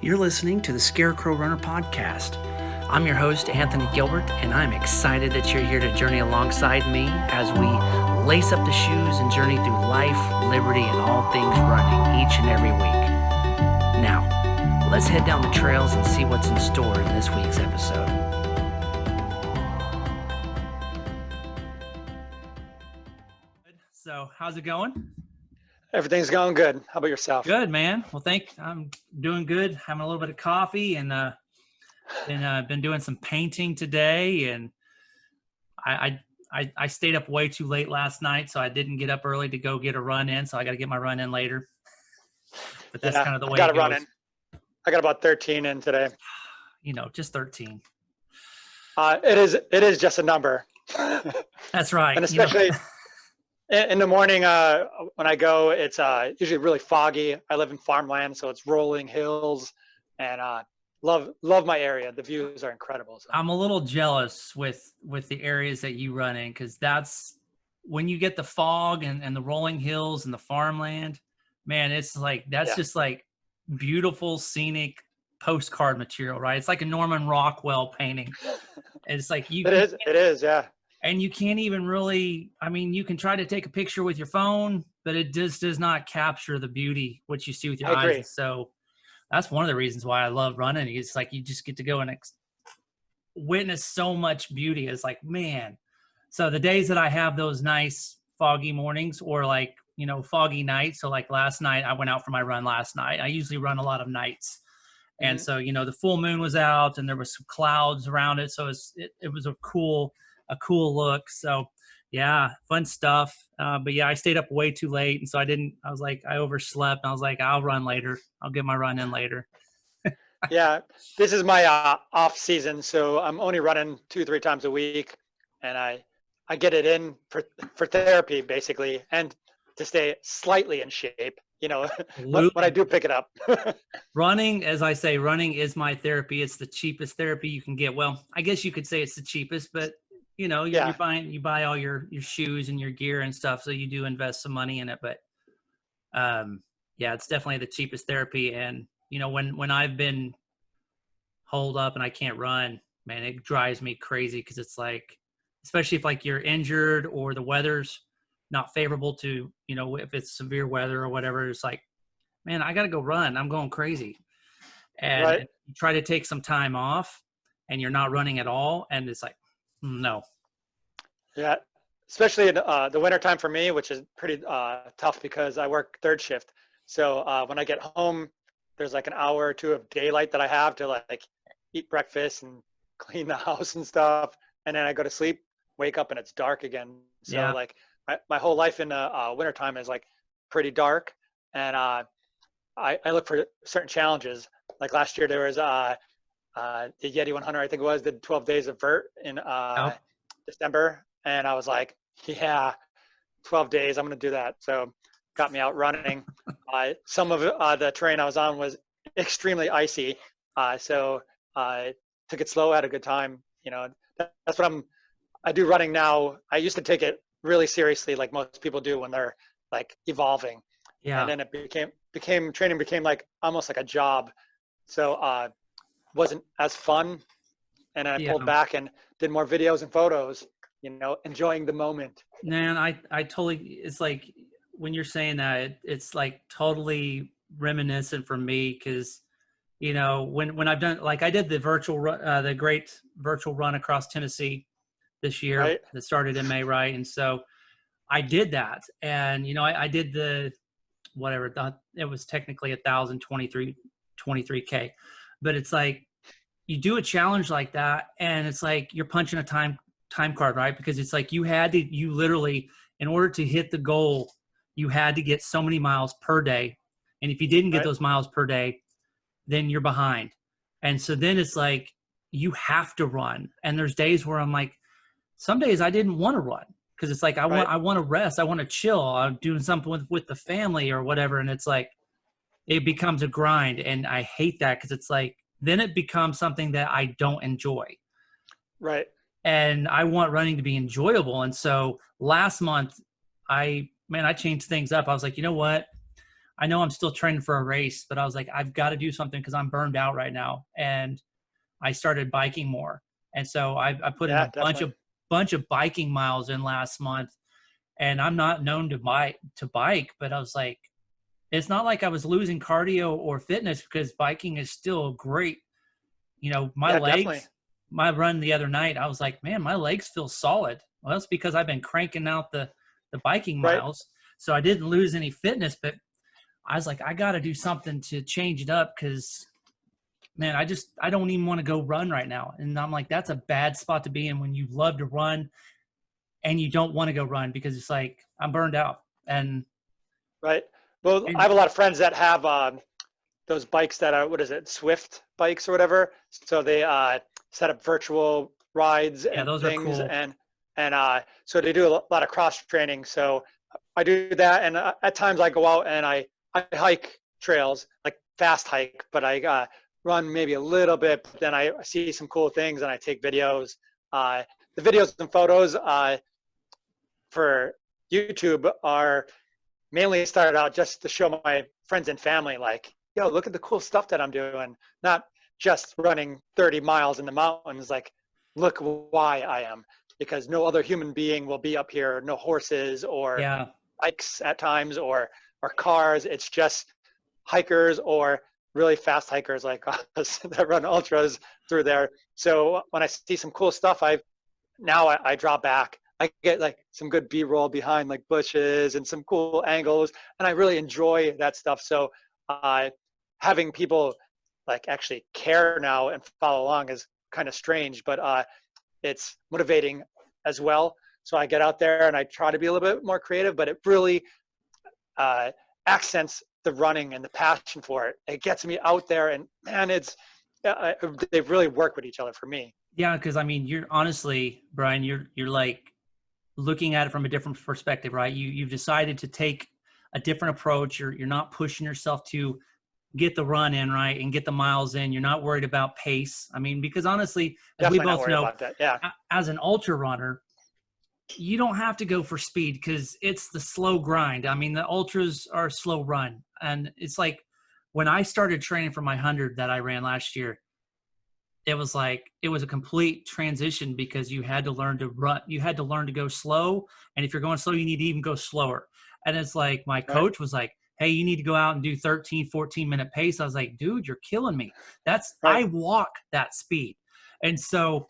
You're listening to the Scarecrowrunner podcast. I'm your host, Anthony Gilbert, and I'm excited that you're here to journey alongside me as we lace up the shoes and journey through life, liberty, and all things running each and every week. Now, let's head down the trails and see what's in store in this week's episode. So, how's it going? Everything's going good. How about yourself? Good, man. Well, I'm doing good. Having a little bit of coffee and been doing some painting today. And I stayed up way too late last night, so I didn't get up early to go get a run in. So I got to get my run in later. But that's kind of the way it goes. I got about 13 in today. Just 13. It is just a number. That's right. And especially in the morning when I go, it's usually really foggy. I live in farmland, so it's rolling hills, and love my area. The views are incredible. So. I'm a little jealous with the areas that you run in, because that's when you get the fog and the rolling hills and the farmland. Man, it's like just like beautiful scenic postcard material, right? It's like a Norman Rockwell painting. It's like it is, yeah. And you can't even really, you can try to take a picture with your phone, but it just does not capture the beauty, what you see with your eyes. Agree. So that's one of the reasons why I love running. It's like you just get to go and witness so much beauty. It's like, man. So the days that I have those nice foggy mornings or foggy nights. So like last night, I went out for my run last night. I usually run a lot of nights. And so, the full moon was out and there was some clouds around it. So it was a cool look. So yeah, fun stuff. But yeah, I stayed up way too late. And so I overslept, and I was like, I'll run later. I'll get my run in later. Yeah. This is my off season. So I'm only running 2-3 times a week, and I get it in for therapy basically, and to stay slightly in shape, when I do pick it up. Running, as I say, running is my therapy. It's the cheapest therapy you can get. Well, I guess you could say it's the cheapest, but you buy all your shoes and your gear and stuff. So you do invest some money in it, but yeah, it's definitely the cheapest therapy. And when I've been holed up and I can't run, man, it drives me crazy. Cause it's like, especially if you're injured or the weather's not favorable to, if it's severe weather or whatever, it's like, man, I got to go run. I'm going crazy. And right. You try to take some time off and you're not running at all. And it's like, no. Yeah, especially in the winter time for me, which is pretty tough because I work third shift. So when I get home, there's like an hour or two of daylight that I have to eat breakfast and clean the house and stuff. And then I go to sleep, wake up, and it's dark again. So yeah. My whole life in the winter time is pretty dark. And I look for certain challenges. Like last year, there was the Yeti 100, I think it was, the 12 days of Vert in December. And I was like, yeah, 12 days, I'm going to do that. So got me out running. Some of the terrain I was on was extremely icy. So I took it slow, had a good time. That's what I do running now. I used to take it really seriously, like most people do when they're evolving. Yeah. And then it training became almost like a job. So wasn't as fun. And I pulled back and did more videos and photos, enjoying the moment. Man, I totally, it's like when you're saying that, it's totally reminiscent for me. Cause when I've done, I did the great virtual run across Tennessee this year, right, that started in May. Right. And so I did that, and, I did it was technically 1,023K, but it's like, you do a challenge like that, and it's like you're punching a time card, right? Because it's like you literally, in order to hit the goal, you had to get so many miles per day. And if you didn't get those miles per day, then you're behind. And so then it's like, you have to run. And there's days where I'm like, some days I didn't want to run because it's like, I want to rest. I want to chill. I'm doing something with the family or whatever. And it's like, it becomes a grind. And I hate that because it's like, then it becomes something that I don't enjoy. Right. And I want running to be enjoyable. And so last month, I changed things up. I was like, you know what? I know I'm still training for a race, but I was like, I've got to do something because I'm burned out right now. And I started biking more. And so I put in Yeah, a definitely. bunch of biking miles in last month. And I'm not known to bike, but I was like, it's not like I was losing cardio or fitness because biking is still great. You know, my Yeah, definitely. legs, my run the other night, I was like, man, my legs feel solid. Well, that's because I've been cranking out the biking Right. miles. So I didn't lose any fitness, but I was like, I got to do something to change it up because, man, I don't even want to go run right now. And I'm like, that's a bad spot to be in when you love to run and you don't want to go run because it's like, I'm burned out. Right. Well, I And have a lot of friends that have those bikes that are, what is it, Swift bikes or whatever. So they set up virtual rides yeah, and those are things, cool. and so they do a lot of cross training. So I do that, and at times I go out and I hike trails, like fast hike, but I run maybe a little bit. But then I see some cool things and I take videos. Uh, the videos and photos for YouTube are mainly started out just to show my friends and family, like, yo, look at the cool stuff that I'm doing. Not just running 30 miles in the mountains, like, look why I am, because no other human being will be up here, no horses or Yeah. bikes at times or cars. It's just hikers or really fast hikers like us that run ultras through there. So when I see some cool stuff, I draw back. I get like some good B-roll behind like bushes and some cool angles, and I really enjoy that stuff. So uh, having people like actually care now and follow along is kind of strange, but it's motivating as well. So I get out there and I try to be a little bit more creative, but it really uh, accents the running and the passion for it. It gets me out there, and man, they really work with each other for me. Yeah, because I mean, you're honestly, Brian, you're like looking at it from a different perspective, right? You've decided to take a different approach. You're not pushing yourself to get the run in, right, and get the miles in. You're not worried about pace. I mean, because honestly, as we Definitely not both worried know, about that. Yeah. as an ultra runner, you don't have to go for speed because it's the slow grind. I mean, the ultras are a slow run, and it's like when I started training for my 100 that I ran last year, it was like it was a complete transition because you had to learn to run, you had to learn to go slow, and if you're going slow you need to even go slower. And it's like my Right. coach was like, hey, you need to go out and do 13-14 minute pace. I was like, dude, you're killing me. That's, Right. I walk that speed. And so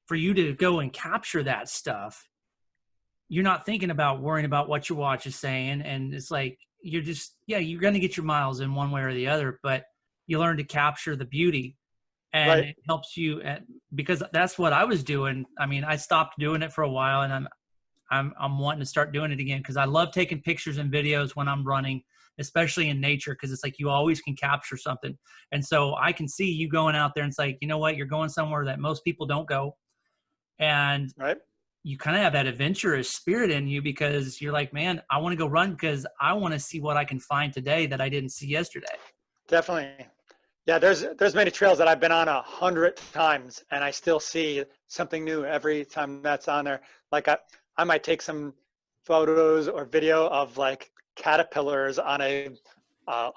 for you to go and capture that stuff, you're not thinking about worrying about what your watch is saying. And it's like you're just, yeah, you're going to get your miles in one way or the other, but you learn to capture the beauty, and Right. it helps you because that's what I was doing. I mean, I stopped doing it for a while, and I'm wanting to start doing it again because I love taking pictures and videos when I'm running, especially in nature, because it's like you always can capture something. And so I can see you going out there and it's like, you know what, you're going somewhere that most people don't go, and Right. you kind of have that adventurous spirit in you because you're like, man, I want to go run because I want to see what I can find today that I didn't see yesterday. Definitely. Yeah. There's many trails that I've been on 100 times, and I still see something new every time that's on there. Like I might take some photos or video of like caterpillars on a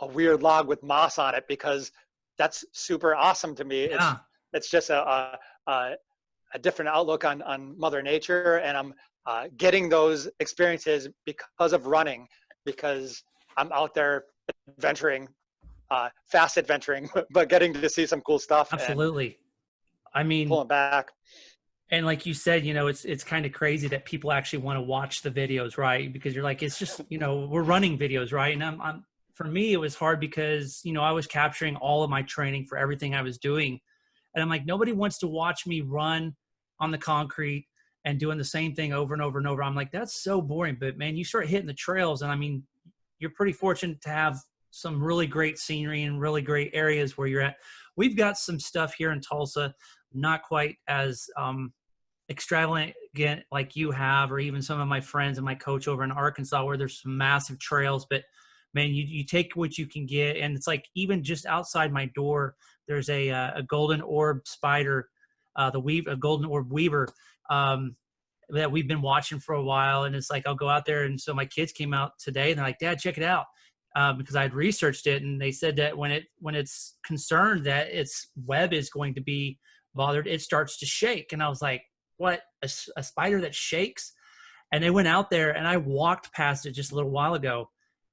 weird log with moss on it because that's super awesome to me. Yeah, It's just a a different outlook on Mother Nature, and I'm getting those experiences because of running, because I'm out there adventuring, fast adventuring, but getting to see some cool stuff and absolutely. I mean, pulling back. and like you said, you know, it's kind of crazy that people actually want to watch the videos, right? Because you're like, it's just, you know, we're running videos, right? And I'm for me, it was hard because, you know, I was capturing all of my training for everything I was doing. And I'm like, nobody wants to watch me run on the concrete and doing the same thing over and over and over. I'm like, that's so boring. But man, you start hitting the trails, and I mean, you're pretty fortunate to have some really great scenery and really great areas where you're at. We've got some stuff here in Tulsa, not quite as extravagant like you have, or even some of my friends and my coach over in Arkansas, where there's some massive trails. But man, you take what you can get, and it's like even just outside my door, there's a golden orb spider, a golden orb weaver, that we've been watching for a while. And it's like I'll go out there, and so my kids came out today, and they're like, "Dad, check it out." because I'd researched it, and they said that when it's concerned that its web is going to be bothered, it starts to shake. And I was like, what, a spider that shakes? And they went out there, and I walked past it just a little while ago,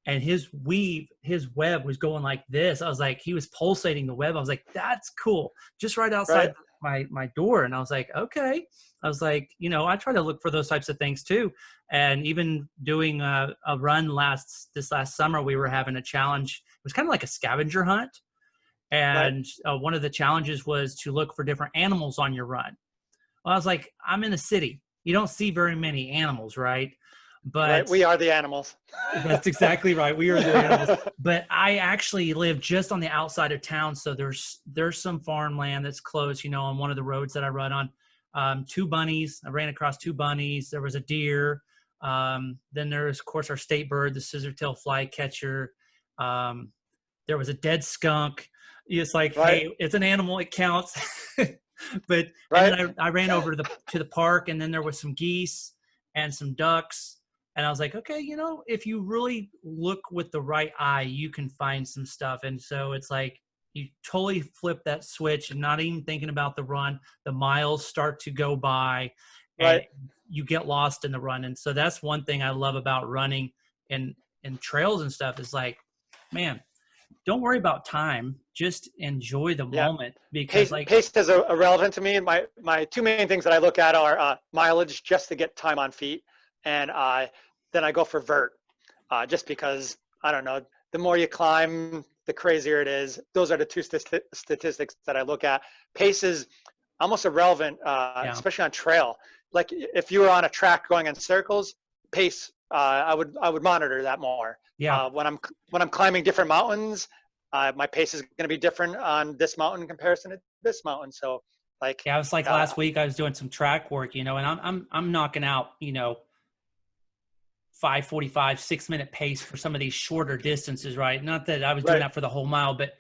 and his web was going like this. I was like, he was pulsating the web. I was like, that's cool. Just right outside my door. And I was like, okay. I was like, I try to look for those types of things too. And even doing a run this last summer, we were having a challenge. It was kind of like a scavenger hunt. And one of the challenges was to look for different animals on your run. Well, I was like, I'm in a city. You don't see very many animals, right? But we are the animals. That's exactly right. We are the animals. But I actually live just on the outside of town. So there's some farmland that's close, on one of the roads that I run on. 2 bunnies. I ran across 2 bunnies. There was a deer. Then there's, of course, our state bird, the scissor-tail flycatcher. There was a dead skunk. It's like, hey, it's an animal. It counts. But and then I ran over to the park, and then there was some geese and some ducks. And I was like, okay, if you really look with the right eye, you can find some stuff. And so it's like you totally flip that switch and not even thinking about the run. The miles start to go by, and you get lost in the run. And so that's one thing I love about running and trails and stuff is like, man, don't worry about time. Just enjoy the moment, because pace is irrelevant to me. And my 2 main things that I look at are mileage, just to get time on feet, and then I go for vert, just because, I don't know, the more you climb, the crazier it is. Those are the 2 statistics that I look at. Pace is almost irrelevant, especially on trail. Like if you were on a track going in circles, pace, I would monitor that more. Yeah. When I'm climbing different mountains, my pace is going to be different on this mountain in comparison to this mountain. So like, it was like last week I was doing some track work, and I'm knocking out, 5:45, 6-minute pace for some of these shorter distances, right? Not that I was doing that for the whole mile, but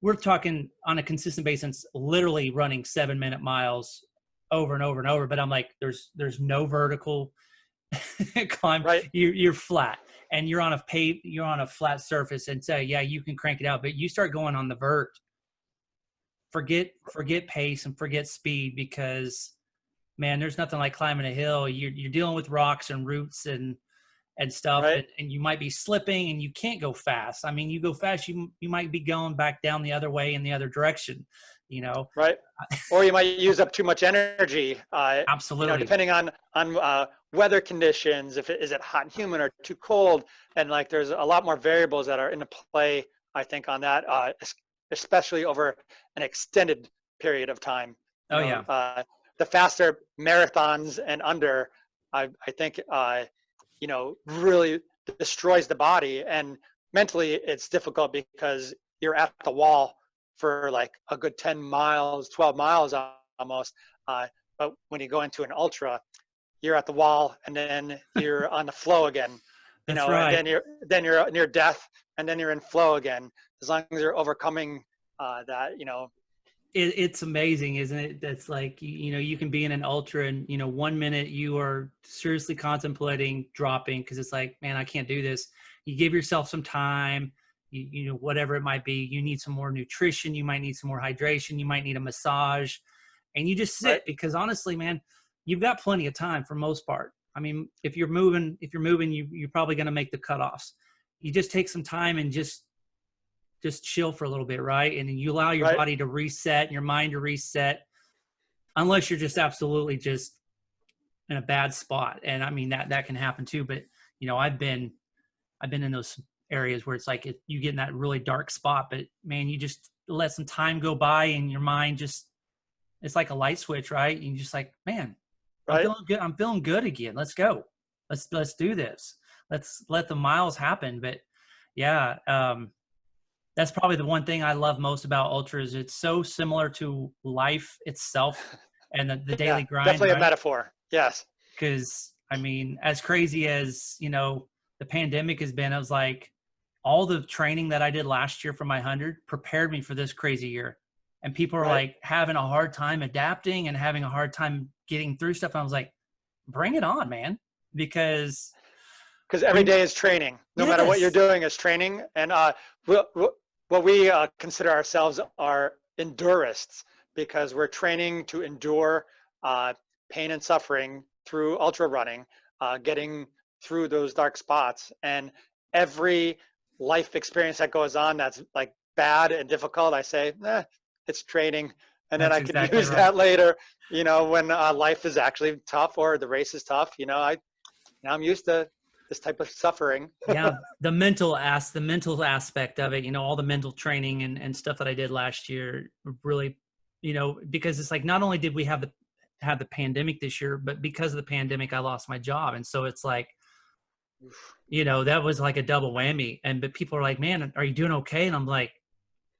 we're talking on a consistent basis, literally running 7-minute miles over and over and over. But I'm like, there's no vertical climb. You're flat, and you're on a flat surface, and so you can crank it out. But you start going on the vert, forget pace and forget speed, because man, there's nothing like climbing a hill. You're dealing with rocks and roots and stuff, and you might be slipping, and you can't go fast. I mean, you go fast, you might be going back down the other way in the other direction, or you might use up too much energy. Absolutely. Depending on weather conditions, is it hot and humid or too cold, and like there's a lot more variables that are into play, I think, on that, especially over an extended period of time. The faster marathons and under, I think, really destroys the body. And mentally, it's difficult because you're at the wall for like a good 10 miles, 12 miles almost. But when you go into an ultra, you're at the wall, and then you're on the flow again. And then you're near death, and then you're in flow again. As long as you're overcoming that, It's amazing, isn't it? That's like, you can be in an ultra, and 1 minute you are seriously contemplating dropping because it's like, man, I can't do this. You give yourself some time, whatever it might be. You need some more nutrition, you might need some more hydration, you might need a massage, and you just sit because honestly, man, you've got plenty of time for most part. I mean, if you're moving, you're probably going to make the cutoffs. You just take some time and just chill for a little bit, right? And you allow your body to reset and your mind to reset, unless you're just absolutely just in a bad spot. And I mean, that can happen too. But, I've been in those areas where it's like you get in that really dark spot, but man, you just let some time go by and your mind it's like a light switch, right? And you're just like, man, I'm feeling good. I'm feeling good again. Let's go. Let's do this. Let's let the miles happen. But that's probably the one thing I love most about ultras. It's so similar to life itself and the daily grind. Definitely a metaphor. Yes. Because I mean, as crazy as, the pandemic has been, I was like, all the training that I did last year for my 100 prepared me for this crazy year. And people are like having a hard time adapting and having a hard time getting through stuff. And I was like, bring it on, man. Because because every day is training. No matter what you're Yes. doing is training. And what we consider ourselves are endurists, because we're training to endure pain and suffering through ultra running, getting through those dark spots. And every life experience that goes on that's like bad and difficult, I say, it's training. And then That's I can exactly use right. that later, when life is actually tough or the race is tough. Now I'm used to this type of suffering. Yeah, the mental aspect of it, all the mental training and stuff that I did last year really, because it's like not only did we have the pandemic this year, but because of the pandemic I lost my job. And so it's like, that was like a double whammy. But people are like, "Man, are you doing okay?" And I'm like,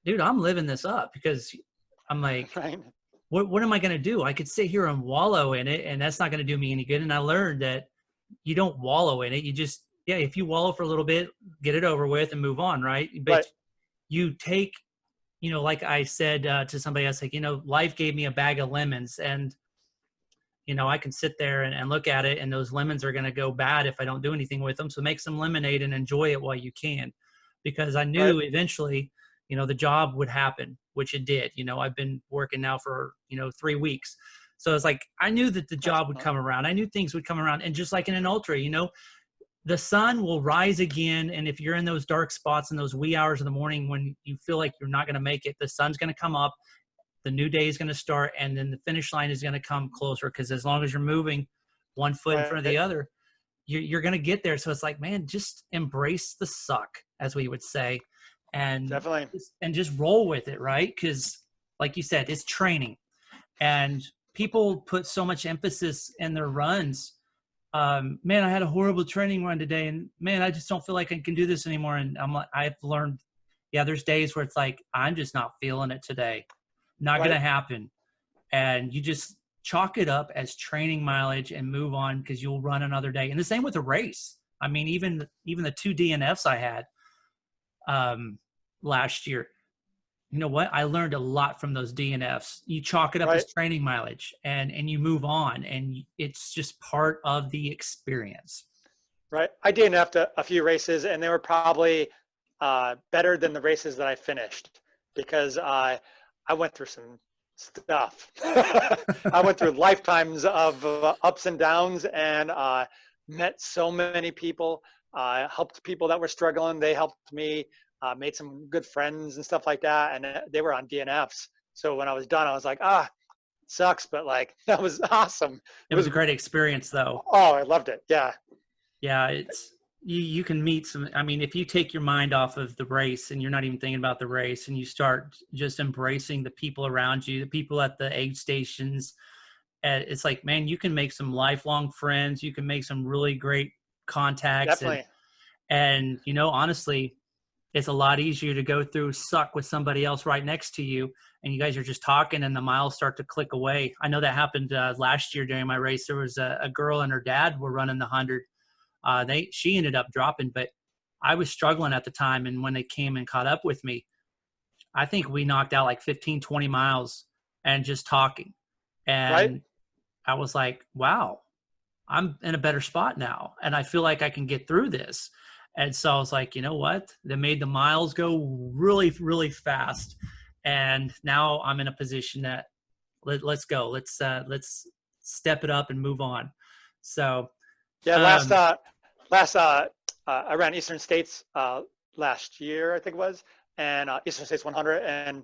"Dude, I'm living this up," because I'm like, Right. what am I going to do? I could sit here and wallow in it, and that's not going to do me any good. And I learned that you don't wallow in it. You just, yeah, if you wallow for a little bit, get it over with and move on, right? But Right. you take, like I said to somebody else, like, life gave me a bag of lemons, and I can sit there and look at it, and those lemons are going to go bad if I don't do anything with them. So make some lemonade and enjoy it while you can, because I Right. knew eventually, the job would happen, which it did. I've been working now for, 3 weeks. So it's like, I knew that the job would Excellent. come around. I knew things would come around. And just like in an ultra, the sun will rise again. And if you're in those dark spots in those wee hours of the morning when you feel like you're not going to make it, the sun's going to come up, the new day is going to start, and then the finish line is going to come closer, because as long as you're moving one foot in front of Right. the other, you're going to get there. So it's like, man, just embrace the suck, as we would say, and Definitely. just roll with it, right? Because like you said, it's training. And people put so much emphasis in their runs. Man, I had a horrible training run today, and man, I just don't feel like I can do this anymore. And I've learned, yeah, there's days where it's like, I'm just not feeling it today. Not going Right. to happen. And you just chalk it up as training mileage and move on, because you'll run another day. And the same with the race. I mean, even the 2 DNFs I had last year, you know what? I learned a lot from those DNFs. You chalk it up as Right. training mileage, and you move on, and it's just part of the experience. Right. I DNF'd a few races, and they were probably better than the races that I finished, because I went through some stuff. I went through lifetimes of ups and downs, and met so many people, helped people that were struggling. They helped me, made some good friends and stuff like that. And they were on DNFs. So when I was done, I was like, sucks, but like, that was awesome. It It was was, a great experience, though. oh, I loved it. Yeah. Yeah, it's you can meet some. I mean, if you take your mind off of the race and you're not even thinking about the race, and you start just embracing the people around you, the people at the aid stations, and it's like, man, you can make some lifelong friends. You can make some really great contacts, and Definitely. honestly, it's a lot easier to go through suck with somebody else right next to you, and you guys are just talking, and the miles start to click away. I know that happened last year during my race. There was a girl and her dad were running the 100. She ended up dropping, but I was struggling at the time. And when they came and caught up with me, I think we knocked out like 15, 20 miles and just talking. Right. And I was like, wow, I'm in a better spot now. And I feel like I can get through this. And so I was like, you know what? They made the miles go really, really fast. And now I'm in a position that let's go. Let's step it up and move on. So, Yeah. um, I ran Eastern States last year, I think it was, and Eastern States 100. And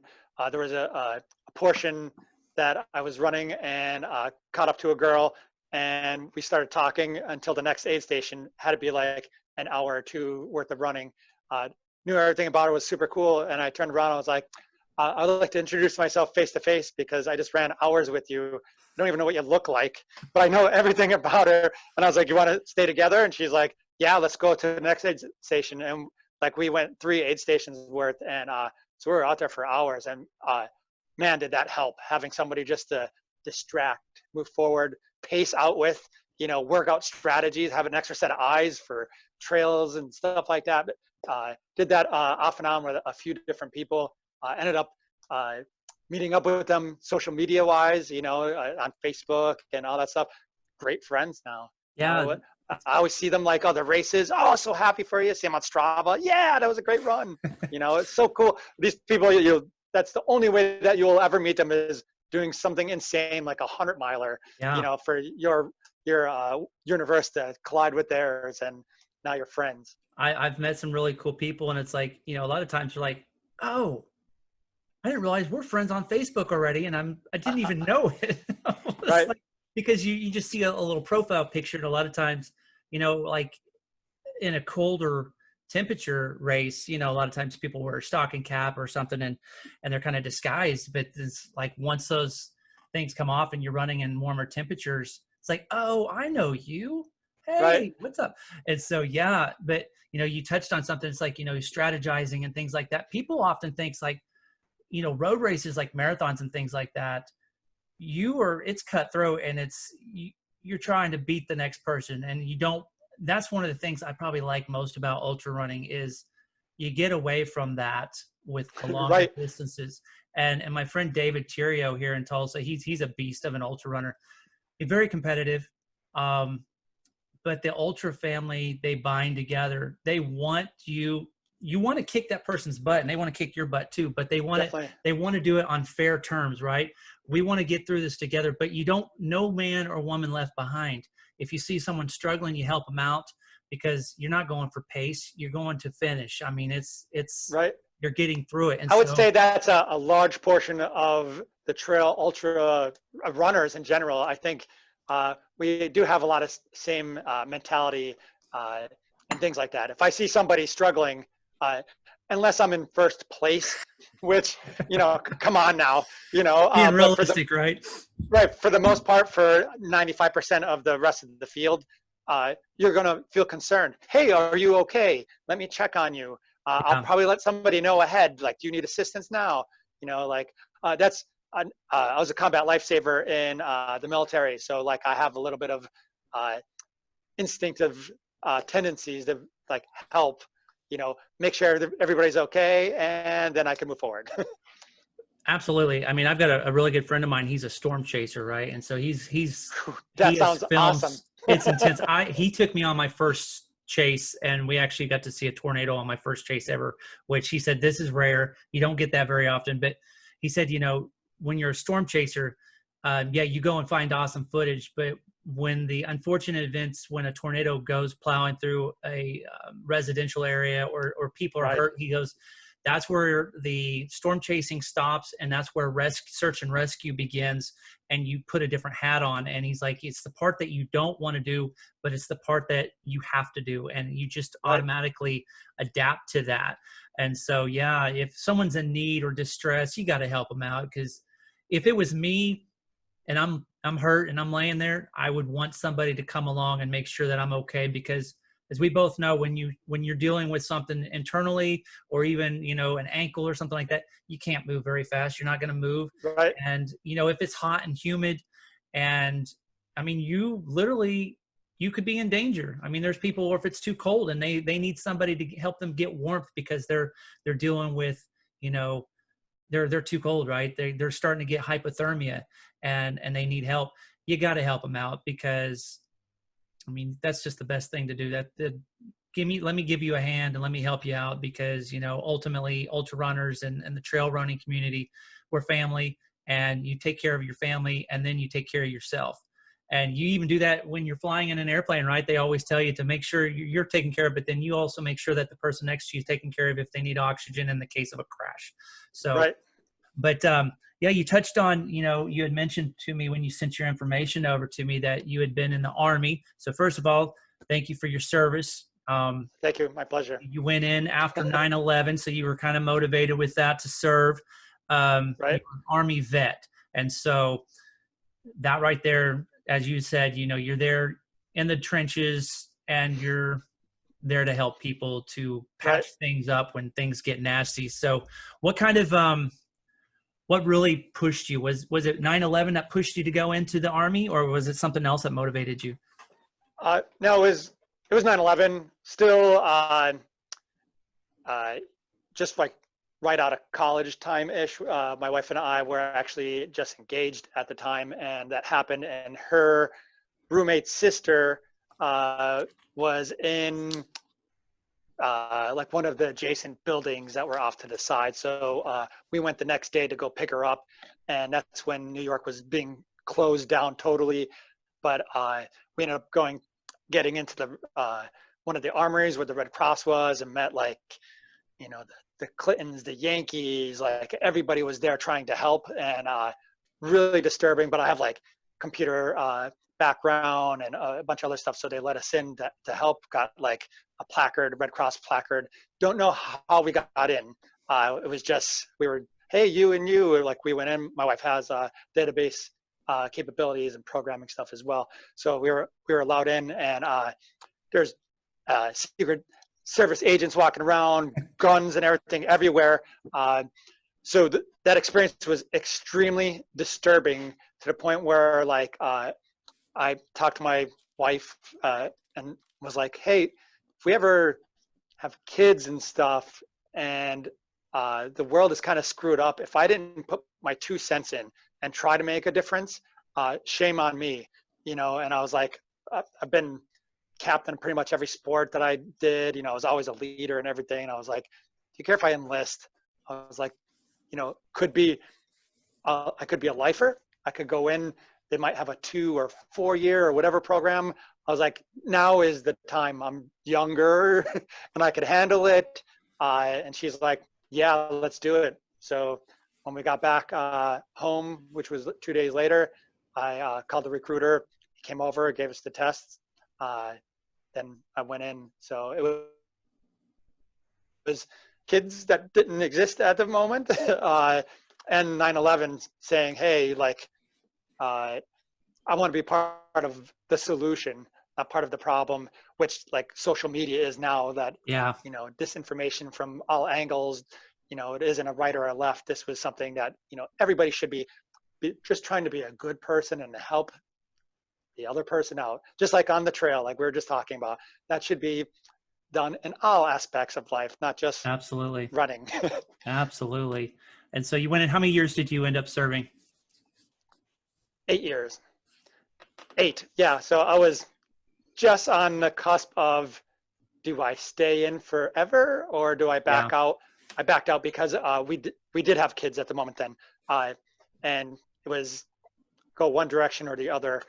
there was a portion that I was running, and caught up to a girl, and we started talking until the next aid station. Had to be like an hour or two worth of running. Uh, Knew everything about her, was super cool. And I turned around, and I was like, I'd like to introduce myself face to face, because I just ran hours with you. I don't even know what you look like, but I know everything about her. And I was like, you want to stay together? And she's like, yeah, let's go to the next aid station. And like, we went 3 aid stations worth. And so we were out there for hours. And man, did that help, having somebody just to distract, move forward, pace out with, work out strategies, have an extra set of eyes for trails and stuff like that. Did that off and on with a few different people. Ended up meeting up with them social media wise, on Facebook and all that stuff. Great friends now. yeah, I always see them like, oh, the races. Oh, so happy for you. See them on Strava. Yeah, that was a great run. It's so cool. These people, that's the only way that you'll ever meet them is doing something insane like a 100-miler, Yeah. for your universe to collide with theirs, and now you're friends. I've met some really cool people, and it's like, a lot of times you're like, oh, I didn't realize we're friends on Facebook already, and I didn't even know it. It's Right. like, because you just see a little profile picture, and a lot of times, like in a colder temperature race, a lot of times people wear a stocking cap or something, and they're kind of disguised. But it's like once those things come off and you're running in warmer temperatures, it's like, oh, I know you. Right. Hey, what's up? And so, yeah, but you touched on something. It's like, strategizing and things like that. People often think like, road races like marathons and things like that, it's cutthroat, and you're trying to beat the next person, and you don't. That's one of the things I probably like most about ultra running is you get away from that with the longer Right. distances. And my friend David Tirio here in Tulsa, he's a beast of an ultra runner. He's very competitive. But the ultra family, they bind together. They want you want to kick that person's butt, and they want to kick your butt too, but they want to do it on fair terms, right? We want to get through this together, but no man or woman left behind. If you see someone struggling, you help them out, because you're not going for pace, you're going to finish. I mean, it's Right. you're getting through it. And I would say that's a large portion of the trail ultra runners in general. I think we do have a lot of same mentality and things like that. If I see somebody struggling, unless I'm in first place, which, come on now, being realistic, right? Right. For the most part, for 95% of the rest of the field, you're going to feel concerned. Hey, are you okay? Let me check on you. I'll probably let somebody know ahead, like, do you need assistance now? I was a combat lifesaver in the military. So like I have a little bit of instinctive tendencies to like help, make sure that everybody's okay, and then I can move forward. Absolutely. I mean, I've got a really good friend of mine. He's a storm chaser, right? And so he That has sounds filmed. awesome. It's intense. He took me on my first chase, and we actually got to see a tornado on my first chase ever, which he said, this is rare. You don't get that very often. But he said, when you're a storm chaser, you go and find awesome footage. But when the unfortunate events, when a tornado goes plowing through a residential area or people are hurt, he goes, that's where the storm chasing stops, and that's where search and rescue begins, and you put a different hat on. And he's like, it's the part that you don't want to do, but it's the part that you have to do, and you just automatically adapt to that. And so, yeah, if someone's in need or distress, you got to help them out, because if it was me and I'm hurt and I'm laying there, I would want somebody to come along and make sure that I'm okay, because as we both know, when you're dealing with something internally, or even, an ankle or something like that, you can't move very fast. You're not going to move. Right. And, if it's hot and humid, and I mean, you could be in danger. I mean, there's people, or if it's too cold and they need somebody to help them get warmth because they're dealing with, they're too cold, right? They're starting to get hypothermia and they need help. You got to help them out, because I mean, that's just the best thing to do. Let me give you a hand and let me help you out, because, ultimately ultra runners and the trail running community, we're family, and you take care of your family, and then you take care of yourself. And you even do that when you're flying in an airplane, right? They always tell you to make sure you're taken care of, but then you also make sure that the person next to you is taken care of if they need oxygen in the case of a crash. So, but yeah, you touched on, you had mentioned to me when you sent your information over to me that you had been in the Army. So first of all, thank you for your service. Thank you. My pleasure. You went in after 9/11, so you were kind of motivated with that to serve. You're an Army vet. And so that right there, as you said, you're there in the trenches, and you're there to help people to patch things up when things get nasty. So what kind of what really pushed you? Was it 9/11 that pushed you to go into the Army, or was it something else that motivated you? No, it was 9/11. Still, just like right out of college time-ish. My wife and I were actually just engaged at the time, and that happened. And her roommate's sister was in like one of the adjacent buildings that were off to the side. So we went the next day to go pick her up, and that's when New York was being closed down totally. But we ended up getting into the one of the armories where the Red Cross was, and met like, you know, the Clintons, the Yankees, like everybody was there trying to help, and really disturbing. But I have like computer background and a bunch of other stuff, so they let us in to help. Got like a placard, a Red Cross placard. Don't know how we got in. It was just, we were, hey, you and you, like we went in. My wife has database capabilities and programming stuff as well, so we were allowed in, and there's Secret Service agents walking around, guns and everything everywhere. So that experience was extremely disturbing, to the point where like I talked to my wife and was like, hey, if we ever have kids and stuff, and the world is kind of screwed up, if I didn't put my 2 cents in and try to make a difference, shame on me, you know. And I was like, I've been captain pretty much every sport that I did, you know, I was always a leader and everything. And I was like, do you care if I enlist? I was like, you know, I could be a lifer. I could go in, they might have a 2 or 4 year or whatever program. I was like, now is the time. I'm younger and I could handle it. And she's like, yeah, let's do it. So when we got back home, which was 2 days later, I called the recruiter. He came over, gave us the tests. Then I went in. So it was kids that didn't exist at the moment, and 9/11 saying, hey, like, I want to be part of the solution, not part of the problem, which like social media is now. That, Yeah, you know, disinformation from all angles, you know, it isn't a right or a left. This was something that, you know, everybody should be just trying to be a good person and help the other person out, just like on the trail, like we were just talking about. That should be done in all aspects of life, not just absolutely. running. Absolutely. And so you went in, how many years did you end up serving? 8 years. 8, yeah. So I was just on the cusp of, do I stay in forever or do I Yeah. back out? I backed out because we did have kids at the moment then, and it was go one direction or the other.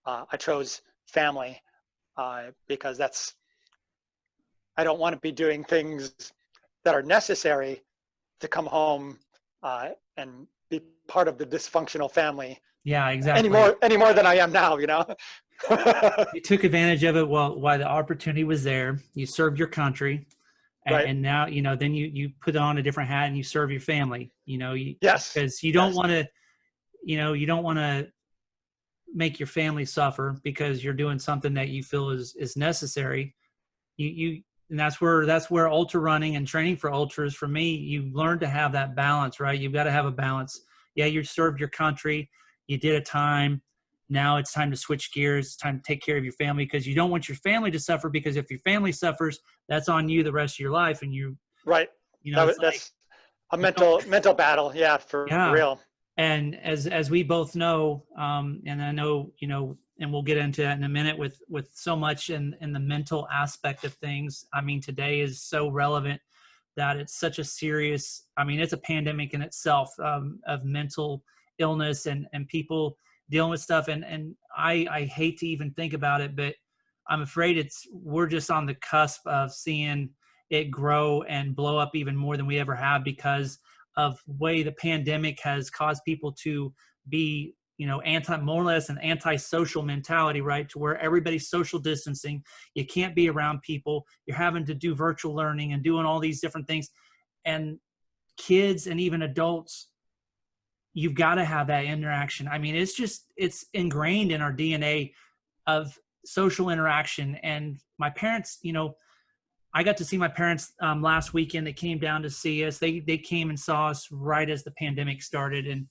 I chose family because I don't want to be doing things that are necessary to come home and be part of the dysfunctional family Yeah, any exactly. more than I am now, you know. You took advantage of it while the opportunity was there. You served your country, Right. and now, you know, then you put on a different hat and you serve your family, you know, Yes. because you don't Yes. want to, you know, you don't want to make your family suffer because you're doing something that you feel is necessary. You and that's where ultra running and training for ultras, for me, you learn to have that balance, right? You've got to have a balance. Yeah, you served your country, you did a time. Now it's time to switch gears. It's time to take care of your family, because you don't want your family to suffer, because if your family suffers, that's on you the rest of your life. And Right. you know, it's like, That's a you don't, mental battle. Yeah, for yeah. real. And as we both know, and I know, you know, and we'll get into that in a minute, with so much in the mental aspect of things. I mean, today is so relevant that it's such a serious, I mean, it's a pandemic in itself, of mental illness and people dealing with stuff. And I hate to even think about it, but I'm afraid we're just on the cusp of seeing it grow and blow up even more than we ever have, because of the way the pandemic has caused people to be, you know, more or less an antisocial mentality, right? To where everybody's social distancing. You can't be around people. You're having to do virtual learning and doing all these different things. And kids and even adults, you've got to have that interaction. I mean, it's ingrained in our DNA of social interaction. And my parents, you know, I got to see my parents last weekend. They came down to see us. They came and saw us right as the pandemic started. And,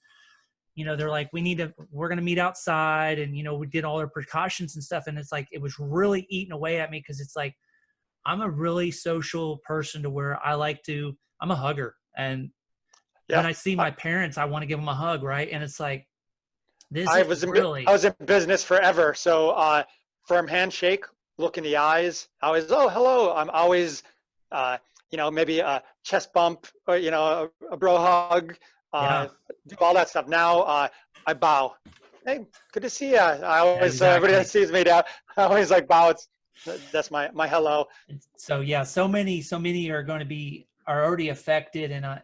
you know, they're like, we're going to meet outside. And, you know, we did all our precautions and stuff. And it's like, it was really eating away at me, because it's like, I'm a really social person, to where I'm a hugger. And when Yeah. I see my parents, I want to give them a hug. Right. And it's like, this I is was in really, I was in business forever, so firm handshake look in the eyes, always, oh, hello. I'm always, maybe a chest bump or, a bro hug, Yeah. do all that stuff. Now I bow. Hey, good to see you. I Yeah, always, everybody that exactly. sees me now, I always like bow. That's my hello. So yeah, so many are going to are already affected, and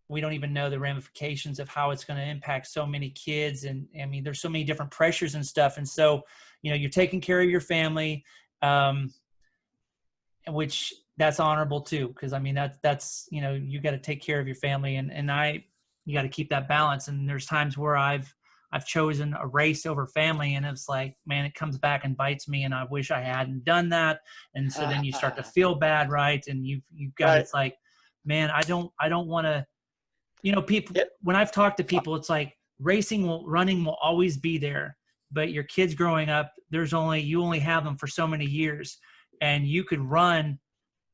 we don't even know the ramifications of how it's going to impact so many kids. And I mean, there's so many different pressures and stuff. And so, you're taking care of your family, um, which that's honorable too. Cause I mean, that's, you got to take care of your family, and you got to keep that balance. And there's times where I've chosen a race over family, and it's like, man, it comes back and bites me, and I wish I hadn't done that. And so then you start to feel bad. Right. And you've got, Right. it's like, man, I don't want to, people, Yeah. when I've talked to people, it's like running will always be there, but your kids growing up, you only have them for so many years, and you could run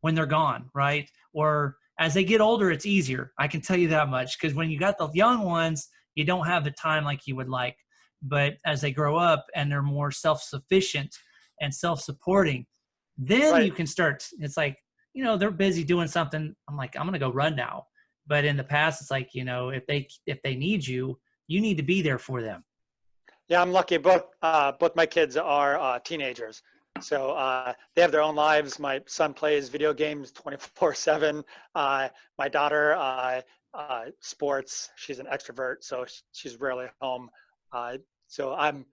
when they're gone, right? Or as they get older, it's easier. I can tell you that much, because when you got the young ones, you don't have the time like you would like. But as they grow up and they're more self-sufficient and self-supporting, then Right. you can start. It's like, they're busy doing something. I'm like, I'm going to go run now. But in the past, it's like, if they need you, you need to be there for them. Yeah, I'm lucky. Both my kids are teenagers, so they have their own lives. My son plays video games 24/7. My daughter sports. She's an extrovert, so she's rarely home. So I'm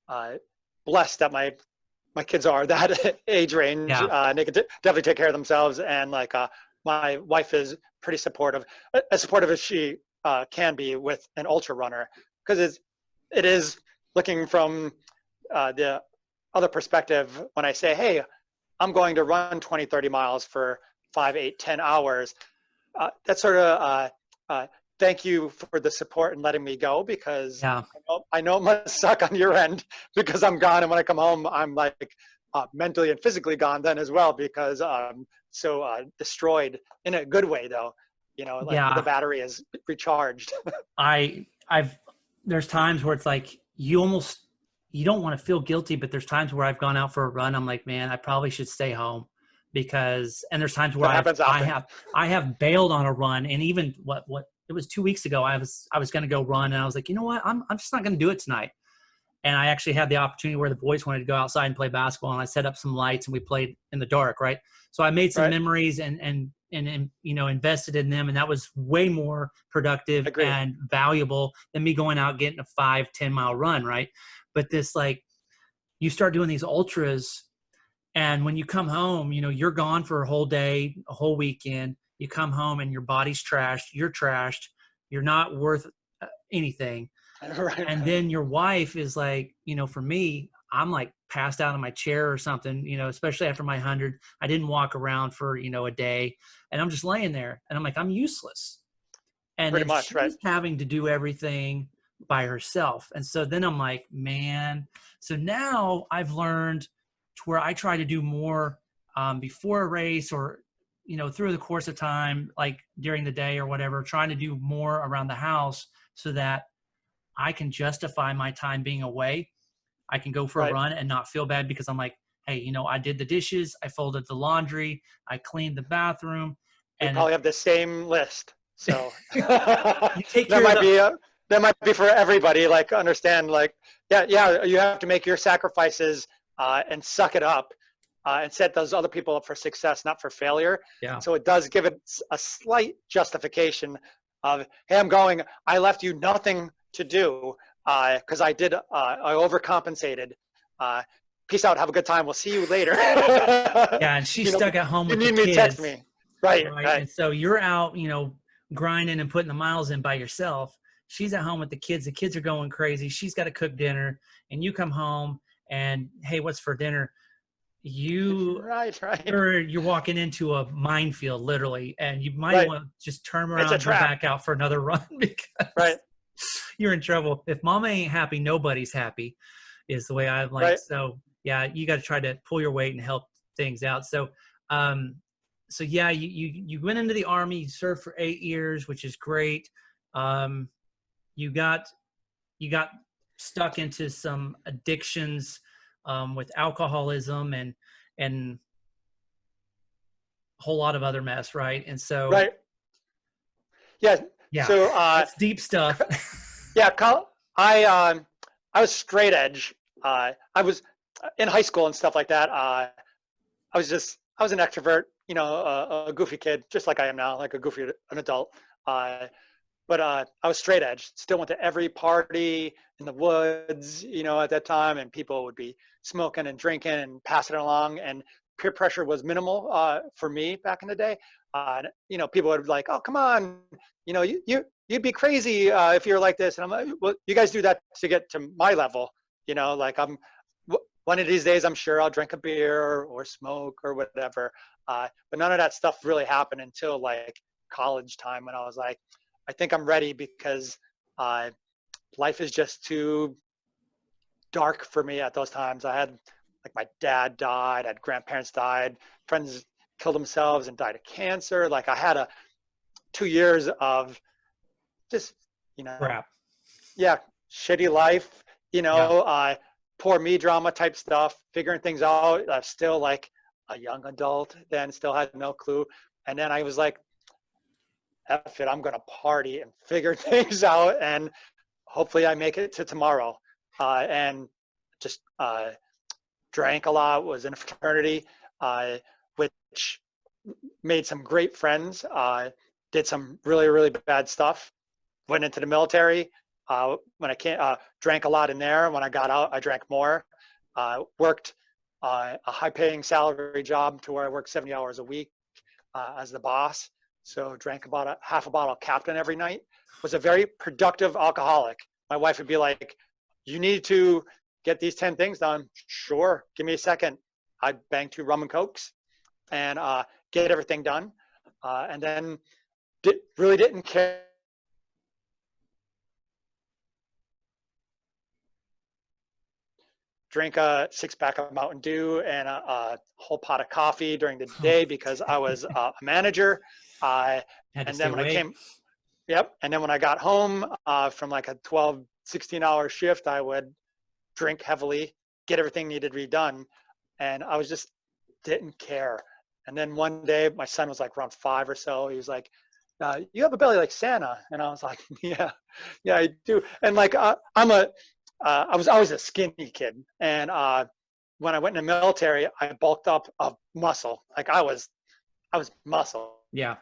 uh, blessed that my kids are that age range. Yeah. And they can definitely take care of themselves. And like my wife is pretty supportive, as supportive as she can be with an ultra runner, because it is looking from the other perspective. When I say, hey, I'm going to run 20, 30 miles for 5, 8, 10 hours, that's sort of thank you for the support and letting me go, because Yeah. I know it must suck on your end, because I'm gone. And when I come home, I'm like mentally and physically gone then as well, because so destroyed in a good way, though. Like the Yeah. battery is recharged. I've there's times where it's like you don't want to feel guilty, but there's times where I've gone out for a run. I'm like, man, I probably should stay home, and there's times where That happens often. I have bailed on a run. And even what it was 2 weeks ago, I was going to go run, and I was like, you know what, I'm just not going to do it tonight. And I actually had the opportunity where the boys wanted to go outside and play basketball, and I set up some lights and we played in the dark. Right. So I made some Right. memories and invested in them. And that was way more productive Agree. and valuable than me going out getting a 5-10 mile run. Right. But this, like, you start doing these ultras, and when you come home, you're gone for a whole day, a whole weekend. You come home and your body's trashed. You're trashed. You're not worth anything. Right. And then your wife is like, for me, I'm like passed out in my chair or something, especially after my 100. I didn't walk around for, a day, and I'm just laying there, and I'm like, I'm useless. And Pretty then much. Right. she's having to do everything by herself. And so then I'm like, man. So now I've learned to where I try to do more before a race, or, through the course of time, like during the day or whatever, trying to do more around the house so that I can justify my time being away. I can go for a Right. run and not feel bad, because I'm like, hey, I did the dishes, I folded the laundry, I cleaned the bathroom, We and probably have the same list. So you take that care of might the. be that might be for everybody. Like, understand, like, yeah, you have to make your sacrifices and suck it up, and set those other people up for success, not for failure. Yeah. So it does give it a slight justification of, hey, I left you nothing to do because I overcompensated. Peace out. Have a good time. We'll see you later. Yeah, and she's you know, stuck at home you with the need me, text kids, me. Right, right? right, And so you're out, grinding and putting the miles in by yourself. She's at home with the kids. The kids are going crazy. She's got to cook dinner, and you come home and, hey, what's for dinner? right, You're walking into a minefield, literally, and you might right. want to just turn It's around a and go trap. back out for another run, because Right, you're in trouble. If mama ain't happy, nobody's happy, is the way I'm like. right. So yeah, you got to try to pull your weight and help things out. Um, so yeah, you went into the Army, you served for 8 years, which is great. Um, you got stuck into some addictions with alcoholism, and and a whole lot of other mess, right? And so, Right. Yeah. yeah, So, that's deep stuff. yeah, I was straight edge. I was in high school and stuff like that. I was an extrovert, you know, a goofy kid, just like I am now, like a goofy an adult. Uh, but I was straight edge. Still went to every party in the woods, you know, at that time, and people would be smoking and drinking and passing it along. And peer pressure was minimal for me back in the day. You know, people would be like, "Oh, come on, you know, you'd be crazy if you're like this." And I'm like, "Well, you guys do that to get to my level, you know. Like one of these days, I'm sure I'll drink a beer or smoke or whatever." But none of that stuff really happened until like college time when I was like, I think I'm ready because uh, life is just too dark for me at those times. I had like my dad died, I had grandparents died, friends killed themselves and died of cancer. Like I had 2 years of just, you know, Crap. yeah, shitty life, you Yeah. know, poor me drama type stuff, figuring things out. I was still like a young adult then, still had no clue. And then I was like, F it, I'm gonna party and figure things out, and hopefully I make it to tomorrow. And just drank a lot, was in a fraternity, which made some great friends, did some really, really bad stuff, went into the military. When I came, drank a lot in there. When I got out, I drank more. Worked a high paying salary job to where I worked 70 hours a week as the boss. So drank about half a bottle of Captain every night. Was a very productive alcoholic. My wife would be like, "You need to get these 10 things done." Sure, give me a second. I'd bang 2 rum and cokes and get everything done. And then really didn't care. Drink a 6-pack of Mountain Dew and a whole pot of coffee during the Oh, day because I was a manager. had to And stay then when I awake. came, yep. And then when I got home from like a 12, 16-hour shift, I would drink heavily, get everything needed redone. And I was just didn't care. And then one day, my son was like around 5 or so. He was like, "You have a belly like Santa," and I was like, "Yeah, yeah, I do." And like, I was always a skinny kid, and when I went in the military, I bulked up of muscle. Like I was muscle Yeah.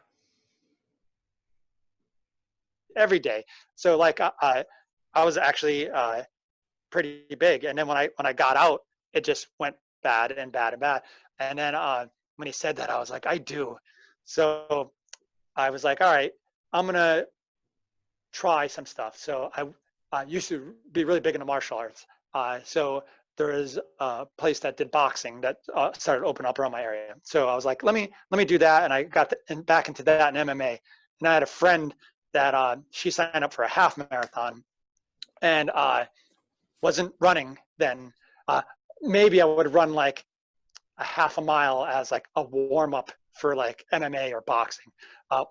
every day. So like, I was actually pretty big. And then when I got out, it just went bad and bad and bad. And then when he said that, I was like, I do. So I was like, all right, I'm gonna try some stuff. So I used to be really big into martial arts. So there is a place that did boxing that started to open up around my area. So I was like, let me do that, and I got back into that in MMA. And I had a friend that she signed up for a half marathon, and wasn't running then. Uh, Maybe I would run like a half a mile as like a warm up for like MMA or boxing,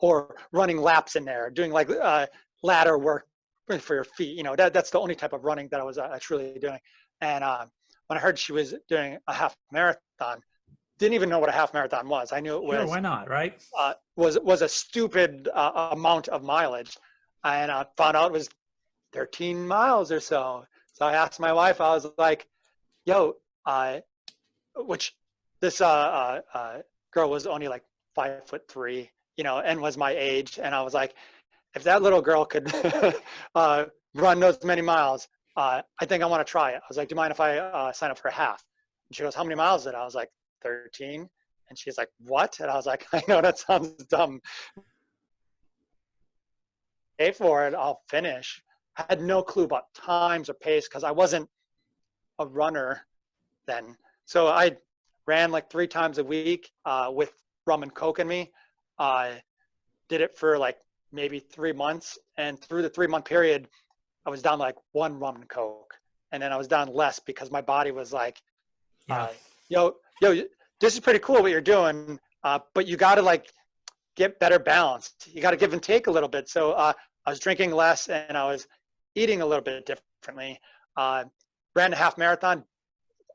or running laps in there, doing like ladder work for your feet. You know, that's the only type of running that I was truly doing. And when I heard she was doing a half marathon, didn't even know what a half marathon was. I knew it Sure. Why not? Right. was a stupid amount of mileage, and I found out it was 13 miles or so. So I asked my wife. I was like, "Yo, which this girl was only like 5'3", you know, and was my age. And I was like, if that little girl could run those many miles, I think I want to try it. I was like, do you mind if I sign up for a half? And she goes, how many miles is it? I was like, 13. And she's like, what? And I was like, I know that sounds dumb. Pay for it, I'll finish. I had no clue about times or pace because I wasn't a runner then. So I ran like 3 times a week with rum and coke in me. I did it for like maybe 3 months, and through the 3-month period, I was down like 1 rum and coke, and then I was down less because my body was like, Yeah. "Yo, this is pretty cool what you're doing, but you got to like get better balanced. You got to give and take a little bit." So I was drinking less and I was eating a little bit differently. Ran a half marathon,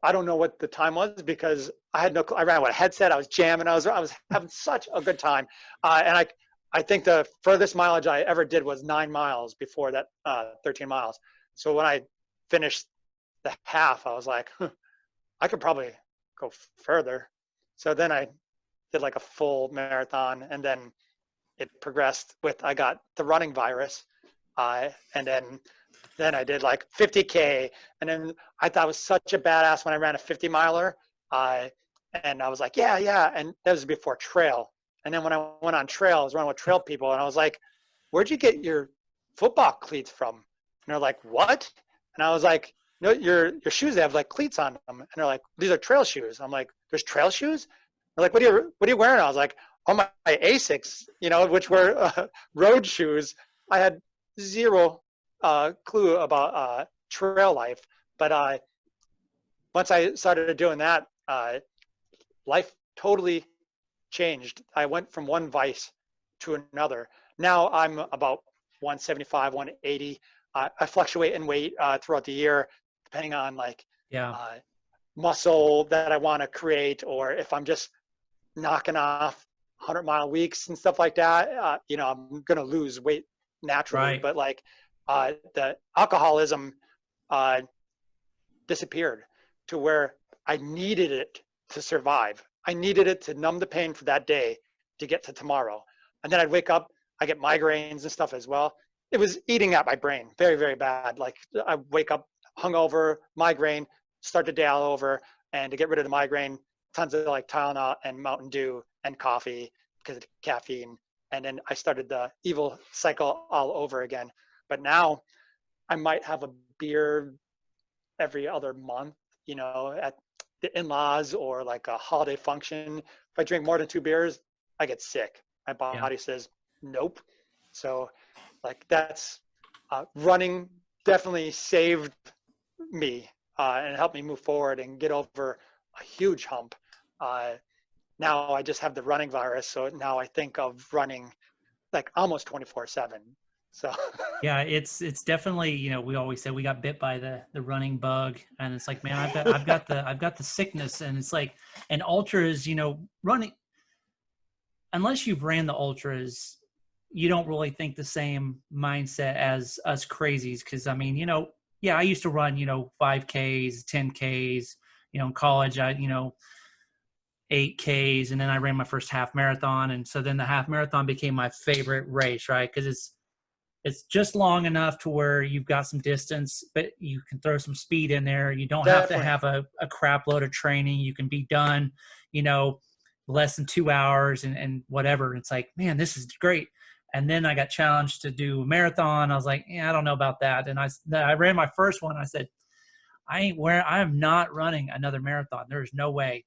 I don't know what the time was because I had no, I ran with a headset. I was jamming. I was having such a good time. And I think the furthest mileage I ever did was 9 miles before that, 13 miles. So when I finished the half, I was like, huh, I could probably go further. So then I did like a full marathon, and then it progressed with, I got the running virus. And then I did like 50K. And then I thought I was such a badass when I ran a 50 miler. And I was like, yeah, yeah. And that was before trail. And then when I went on trail, I was running with trail people, and I was like, where'd you get your football cleats from? And they're like, what? And I was like, no, your shoes, they have like cleats on them. And they're like, these are trail shoes. I'm like, there's trail shoes? They're like, what are you wearing? I was like, oh, my Asics, which were road shoes. I had zero clue about trail life. But once I started doing that, life totally changed. I went from one vice to another. Now I'm about 175, 180. I fluctuate in weight throughout the year, depending on like Yeah. muscle that I want to create, or if I'm just knocking off 100-mile weeks and stuff like that, I'm going to lose weight naturally. Right. But like the alcoholism disappeared to where I needed it to survive. I needed it to numb the pain for that day to get to tomorrow. And then I'd wake up, I get migraines and stuff as well. It was eating at my brain very, very bad. Like I wake up hungover, migraine, start the day all over. And to get rid of the migraine, tons of like Tylenol and Mountain Dew and coffee because of the caffeine. And then I started the evil cycle all over again. But now I might have a beer every other month, at the in-laws or like a holiday function. If I drink more than 2 beers, I get sick. My body says nope. So like that's running definitely saved me and helped me move forward and get over a huge hump. Now I just have the running virus, so now I think of running like almost 24/7. So Yeah, it's definitely, we always say we got bit by the running bug, and it's like, man, I've got the sickness, and it's like, and ultras, running, unless you've ran the ultras, you don't really think the same mindset as us crazies. Cause I mean, yeah, I used to run, 5Ks, 10Ks, in college, 8Ks, and then I ran my first half marathon. And so then the half marathon became my favorite race, right? Cause it's just long enough to where you've got some distance, but you can throw some speed in there. You don't have to have a crap load of training. You can be done, less than 2 hours and whatever. It's like, man, this is great. And then I got challenged to do a marathon. I was like, yeah, I don't know about that. And I ran my first one. I said, I'm not running another marathon. There's no way.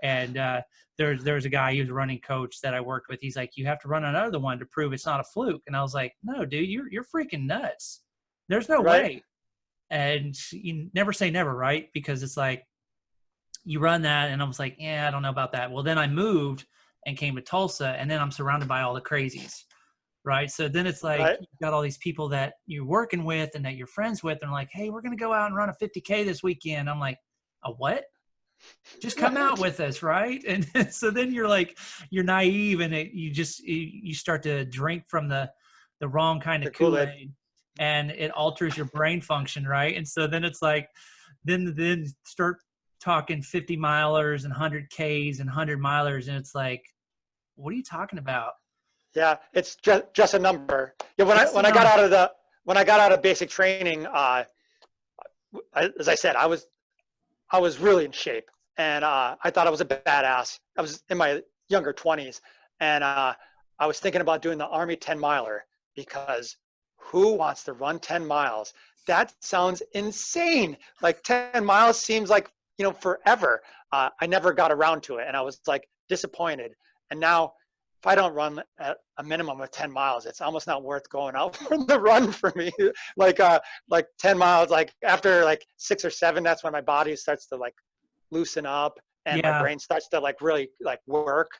And there's a guy, he was a running coach that I worked with. He's like, you have to run another one to prove it's not a fluke. And I was like, no, dude, you're freaking nuts. There's no way. And you never say never, right? Because it's like, you run that, and I was like, yeah, I don't know about that. Well, then I moved and came to Tulsa, and then I'm surrounded by all the crazies, right? So then it's like, you've got all these people that you're working with and that you're friends with, and like, hey, we're going to go out and run a 50K this weekend. I'm like, a what? Just come out with us, right? And so then you're like, you're naive, and you start to drink from the wrong kind of Kool-Aid, and it alters your brain function, right? And so then it's like, then start talking 50 milers and 100Ks and 100 milers, and it's like, what are you talking about? Yeah, it's just a number. Yeah, when I got out of basic training, as I said, I was really in shape, and I thought I was a badass. I was in my younger 20s, and I was thinking about doing the Army 10 miler, because who wants to run 10 miles? That sounds insane. Like 10 miles seems like, forever. I never got around to it, and I was like disappointed. And now if I don't run at a minimum of 10 miles, it's almost not worth going out for the run for me. like 10 miles, like after like 6 or 7, that's when my body starts to like loosen up, and my brain starts to like really like work,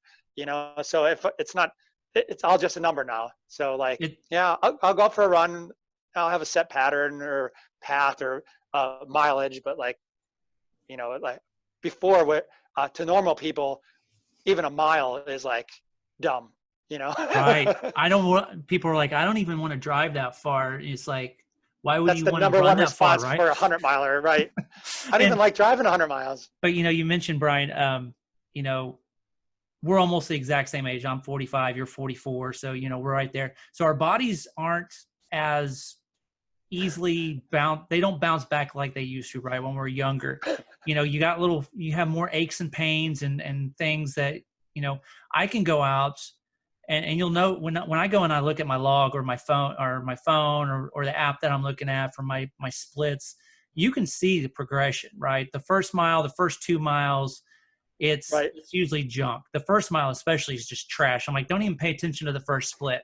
so if it's not, it's all just a number now. So like, I'll go for a run. I'll have a set pattern or path or mileage, but like You know, like before, what to normal people, even a mile is like dumb. You know, Right. I don't want, people are like, I don't even want to drive that far. It's like, why would that's you the want to number run one that far, response right? for a 100 miler, right? I don't even And, like driving 100 miles. but you mentioned Brian, you know, we're almost the exact same age. I'm 45, you're 44. So, we're right there. So our bodies aren't as easily they don't bounce back like they used to, right? When we're younger, you have more aches and pains and things that, I can go out and you'll know when I go and I look at my log or my phone or the app that I'm looking at for my splits, you can see the progression, right? The first mile, the first 2 miles, it's Right. usually junk. The first mile especially is just trash. I'm like, don't even pay attention to the first split.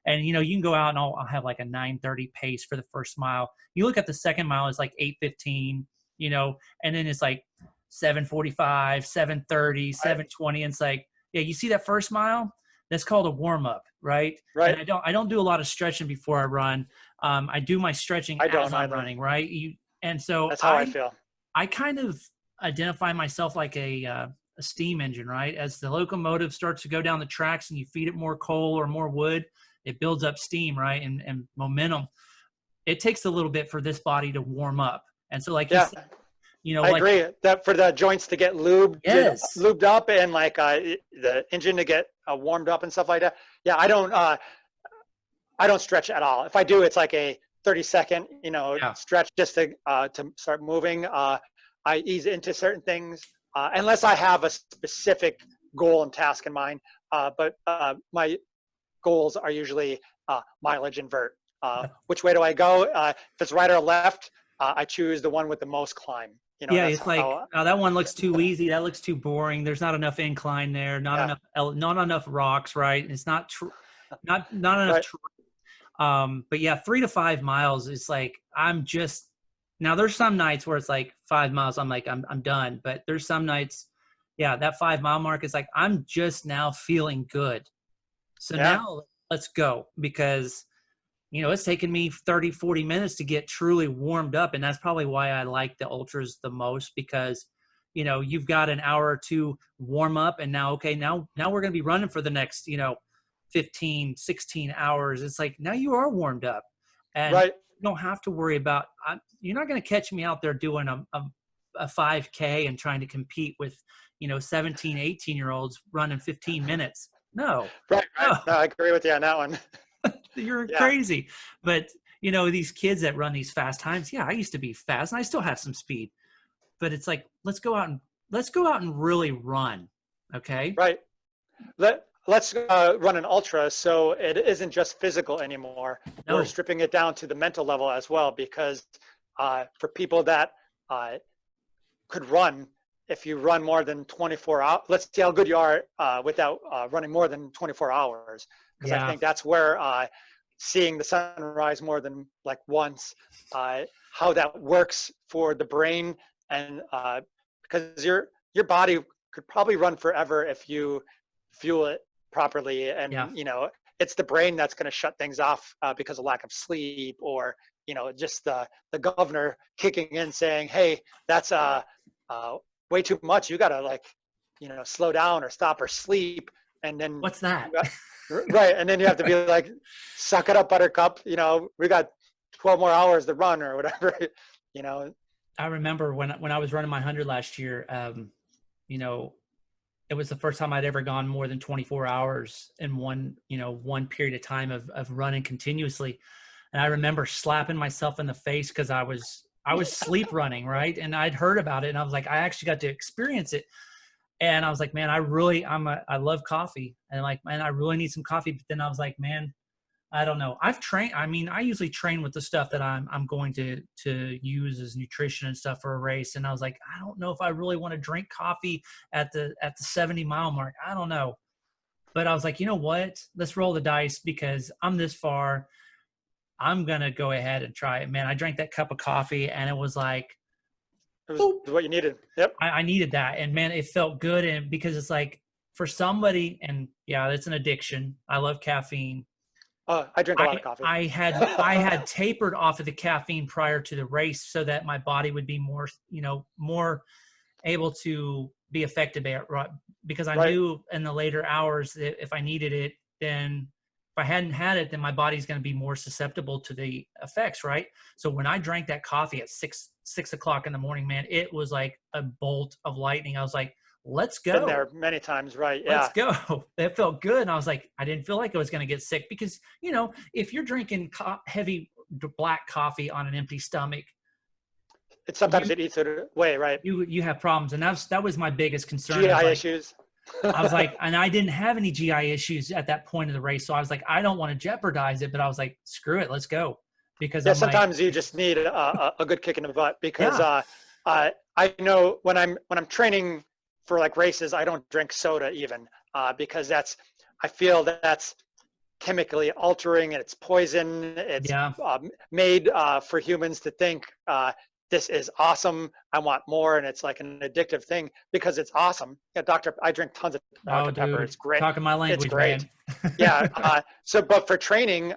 And you can go out and I'll have like a 9:30 pace for the first mile. You look at the second mile, it's like 8:15, and then it's like 7:45, 7:30, Right. 7:20. And it's like, yeah, you see that first mile? That's called a warm up, right? And Right. I don't do a lot of stretching before I run. I do my stretching I as don't I'm either. running, right? And so That's how I feel. I kind of identify myself like a steam engine, right? As the locomotive starts to go down the tracks and you feed it more coal or more wood, it builds up steam, right? And momentum. It takes a little bit for this body to warm up. And so, like you Yeah, said, I like, agree that for the joints to get yes, lubed up and like the engine to get warmed up and stuff like that. Yeah, I don't stretch at all. If I do, it's like a 30-second, yeah, stretch just to start moving. I ease into certain things unless I have a specific goal and task in mind. But my goals are usually mileage and vert. Which way do I go? If it's right or left, I choose the one with the most climb. yeah. That's It's like, how. oh, that one looks too easy. That looks too boring. There's not enough incline there. Yeah. Not enough rocks, right? It's not true. Not enough. Right. But yeah, 3 to 5 miles is like, now there's some nights where it's like 5 miles. I'm like, I'm done. But there's some nights, yeah, that 5 mile mark is like, I'm just now feeling good. So Yeah. now let's go, because, it's taken me 30, 40 minutes to get truly warmed up. And that's probably why I like the ultras the most, because, you've got an hour or two warm up and now, okay, now we're going to be running for the next, 15, 16 hours. It's like, now you are warmed up and Right. you don't have to worry about, you're not going to catch me out there doing a 5K and trying to compete with, 17, 18-year-olds running 15 minutes. No, Right. Right. no, No, I agree with you on that one. you're Yeah. crazy. But, these kids that run these fast times, yeah, I used to be fast and I still have some speed, but it's like, let's go out and really run. Okay. Right. Let's run an ultra so it isn't just physical anymore. We're No. stripping it down to the mental level as well, because for people that could run, if you run more than 24 hours, let's see how good you are without running more than 24 hours. Because I Yeah. think that's where seeing the sunrise more than like once, how that works for the brain, and because your body could probably run forever if you fuel it properly, and Yeah. it's the brain that's going to shut things off because of lack of sleep, or just the governor kicking in saying, hey, that's way too much, you gotta like slow down or stop or sleep. And then What's that? you got, right, and then you have to be like, suck it up, buttercup, we got 12 more hours to run or whatever. you know I remember when I was running my 100 last year, it was the first time I'd ever gone more than 24 hours in one period of time of running continuously. And I remember slapping myself in the face because I was sleep running, right? And I'd heard about it and I was like, I actually got to experience it. And I was like, man, I love coffee. And like, man, I really need some coffee. But then I was like, man, I don't know. I usually train with the stuff that I'm going to use as nutrition and stuff for a race. And I was like, I don't know if I really want to drink coffee at the 70-mile mark. I don't know. But I was like, you know what? Let's roll the dice because I'm this far. I'm going to go ahead and try it. Man, I drank that cup of coffee and it was like, it was boop. what you needed. Yep. I needed that. And man, it felt good. And because it's like for somebody, and yeah, it's an addiction. I love caffeine. I drink a lot of coffee. I had tapered off of the caffeine prior to the race so that my body would be more, more able to be effective at, right? Because I Right. knew in the later hours that if I needed it, then if I hadn't had it, then my body's going to be more susceptible to the effects, right? So when I drank that coffee at 6 o'clock in the morning, man, it was like a bolt of lightning. I was like, let's Been go. there many times, right? Let's Yeah. go. That felt good. And I was like, I didn't feel like I was going to get sick because, if you're drinking heavy black coffee on an empty stomach, Sometimes you, it eats it away, right? you have problems. And that was my biggest concern. I was GI like, issues. and I didn't have any GI issues at that point of the race. So I was like, I don't want to jeopardize it, but I was like, screw it. Let's go. Because Yeah, I'm like, sometimes you just need a good kick in the butt because yeah, I know when I'm training for like races, I don't drink soda even because I feel that's chemically altering and it's poison. It's yeah, made for humans to think this is awesome. I want more, and it's like an addictive thing because it's awesome. Yeah, I drink tons of oh, Dr. Pepper. dude, It's great. talking my It's language, great. man. Yeah. But for training,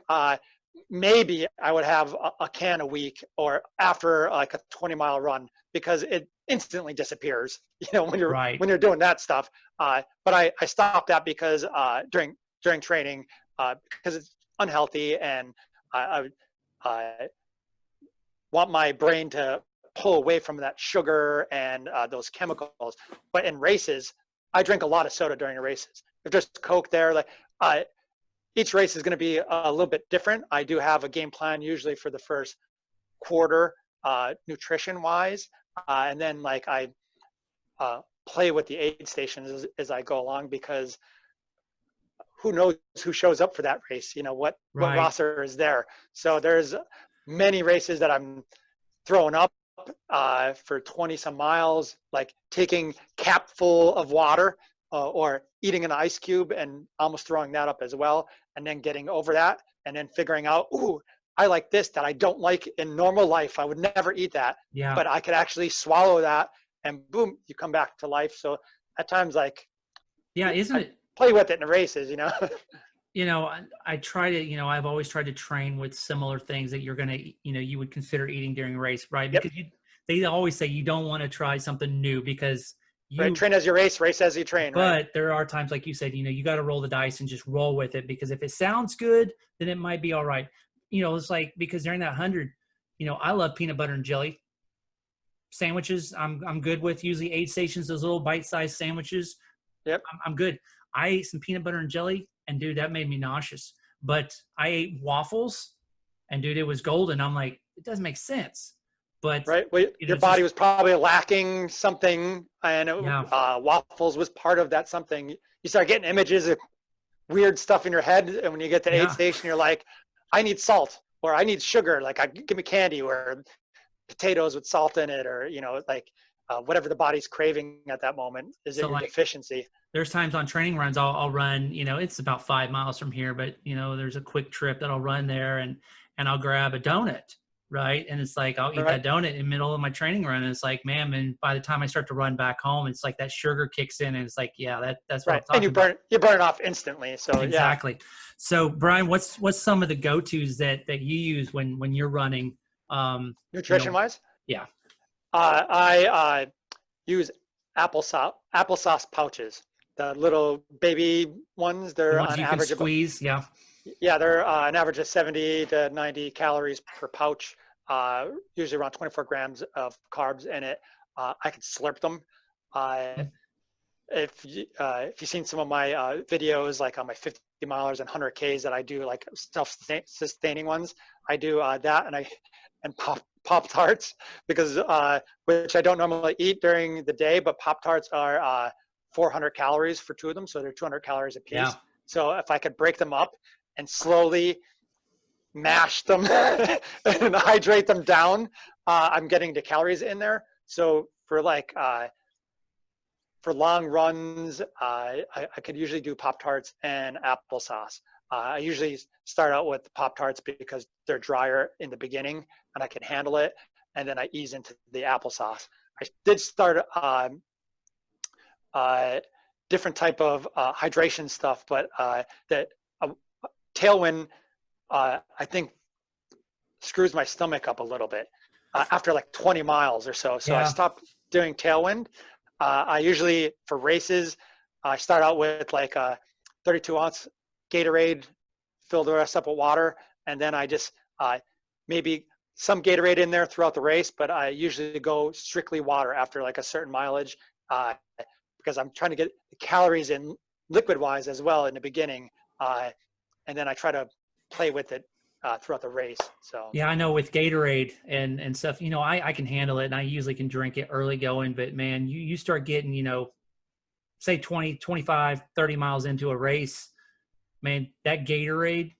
maybe I would have a can a week or after like a 20-mile run because it instantly disappears, Right. when you're doing that stuff. But I stopped that because during training, because it's unhealthy and I want my brain to pull away from that sugar and those chemicals. But in races, I drink a lot of soda during the races. If there's Coke there, like each race is going to be a little bit different. I do have a game plan usually for the first quarter, nutrition wise, and then like I play with the aid stations as I go along because who knows who shows up for that race? What Right. roster is there? So there's many races that I'm throwing up for 20 some miles, like taking cap full of water or eating an ice cube and almost throwing that up as well. And then getting over that and then figuring out, ooh, I like this that I don't like in normal life. I would never eat that, Yeah. but I could actually swallow that and boom, you come back to life. So at times, like, Yeah. Isn't I it? play with it in the races, I try to, I've always tried to train with similar things that you're going to, you would consider eating during a race, right? Yep. Because they always say you don't want to try something new because Right. Train as you race as you train, right? but there are times, like you said, you got to roll the dice and just roll with it because if it sounds good, then it might be all right. It's like, because during that 100, I love peanut butter and jelly sandwiches. I'm good with usually aid stations, those little bite-sized sandwiches. Yep. I'm good. I ate some peanut butter and jelly, and dude, that made me nauseous. But I ate waffles, and dude, it was golden. I'm like, it doesn't make sense. But right. Well, your body was probably lacking something, and yeah, waffles was part of that something. You start getting images of weird stuff in your head, and when you get to aid yeah. station, you're like, I need salt, or I need sugar. Like, give me candy, or potatoes with salt in it, or like whatever the body's craving at that moment is So at your like, deficiency. there's times on training runs I'll run. It's about 5 miles from here, but there's a quick trip that I'll run there, and I'll grab a donut, right? And it's like I'll eat Right. that donut in the middle of my training run, and it's like, man, and by the time I start to run back home, it's like that sugar kicks in, and it's like, yeah, that's what I'm Right. And talking about. you burn it off instantly. So yeah. Exactly. So Brian, what's some of the go-tos that you use when you're running? Nutrition wise, Yeah. I use applesauce pouches, the little baby ones. The They're ones on you can average about, squeeze. Yeah. yeah, they're an average of 70 to 90 calories per pouch, usually around 24 grams of carbs in it. I could slurp them. If you've seen some of my videos, like on my 50 milers and 100 Ks that I do, like self-sustaining ones, I do that, and Pop Tarts, because which I don't normally eat during the day, but Pop Tarts are 400 calories for 2 of them, so they're 200 calories a piece. Yeah. So if I could break them up and slowly mash them and hydrate them down, I'm getting the calories in there. So for long runs, I could usually do Pop Tarts and applesauce. I usually start out with Pop Tarts because they're drier in the beginning and I can handle it, and then I ease into the applesauce. I did start different type of hydration stuff, but that Tailwind I think screws my stomach up a little bit after like 20 miles or so. So I Yeah. stopped doing tailwind. I usually, for races, I start out with like a 32-ounce Gatorade, fill the rest up with water, and then I just maybe some Gatorade in there throughout the race, but I usually go strictly water after like a certain mileage because I'm trying to get the calories in liquid-wise as well in the beginning, and then I try to play with it throughout the race. So Yeah, I know with Gatorade and stuff, I can handle it and I usually can drink it early going, but man, you start getting, say 20, 25, 30 miles into a race, man, that Gatorade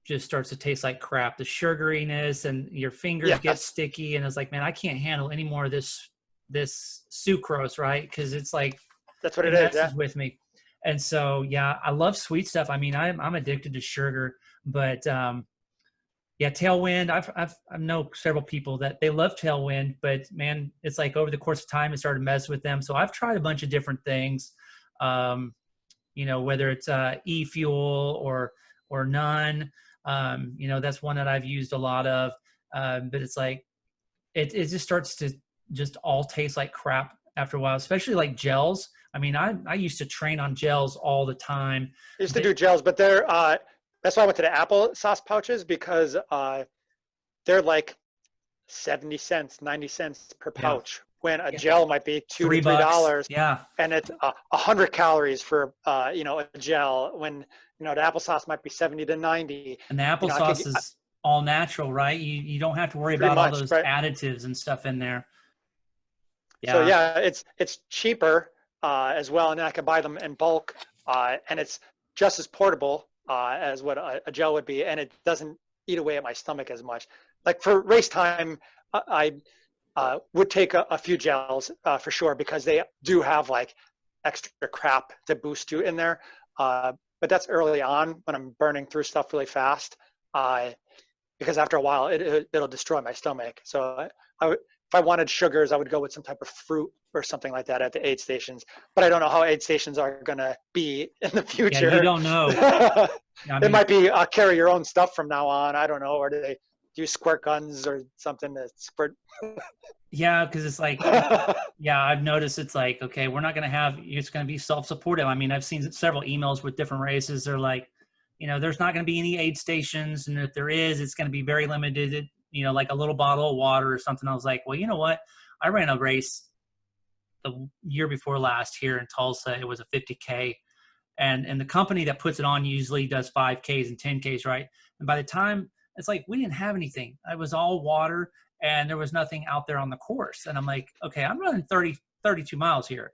just starts to taste like crap. The sugariness and your fingers get yes, sticky, and it's like, man, I can't handle any more of this sucrose, right? Because it's like that's what it it is. Yeah. messes with me. And so, yeah, I love sweet stuff. I mean, I'm addicted to sugar, but yeah, Tailwind. I know several people that they love Tailwind, but man, it's like over the course of time, it started to mess with them. So I've tried a bunch of different things. Um, whether it's e-fuel or none. That's one that I've used a lot of. But it's like it just starts to just all taste like crap after a while, especially like gels. I mean, I used to train on gels all the time. I used to But do gels, but they're that's why I went to the applesauce pouches because they're like 70 cents, 90 cents per yeah, pouch when a yeah, gel might be two to three $3. dollars, Yeah, and it's 100 calories for a gel when the applesauce might be 70 to 90. and the I could applesauce get is all natural, right? You don't have to worry pretty about all much those right. additives and stuff in there. So Yeah, yeah, it's cheaper as well, and then I can buy them in bulk, and it's just as portable as what a gel would be, and it doesn't eat away at my stomach as much. Like for race time, I would take a few gels for sure because they do have like extra crap to boost you in there. But that's early on when I'm burning through stuff really fast, uh, because after a while it'll destroy my stomach. So if I wanted sugars, I would go with some type of fruit or something like that at the aid stations. But I don't know how aid stations are going to be in the yeah, you future. don't know. I It mean, might be carry your own stuff from now on. I don't know. Or do they use squirt guns or something to squirt? yeah, because it's like, yeah, I've noticed it's like, okay, we're not going to have, it's going to be self-supportive. I mean, I've seen several emails with different races. They're like, there's not going to be any aid stations. And if there is, it's going to be very limited, like a little bottle of water or something. I was like, well, you know what? I ran a race the year before last here in Tulsa. It was a 50K. And the company that puts it on usually does 5Ks and 10Ks, right? And by the time, it's like we didn't have anything. It was all water and there was nothing out there on the course. And I'm like, okay, I'm running 32 miles here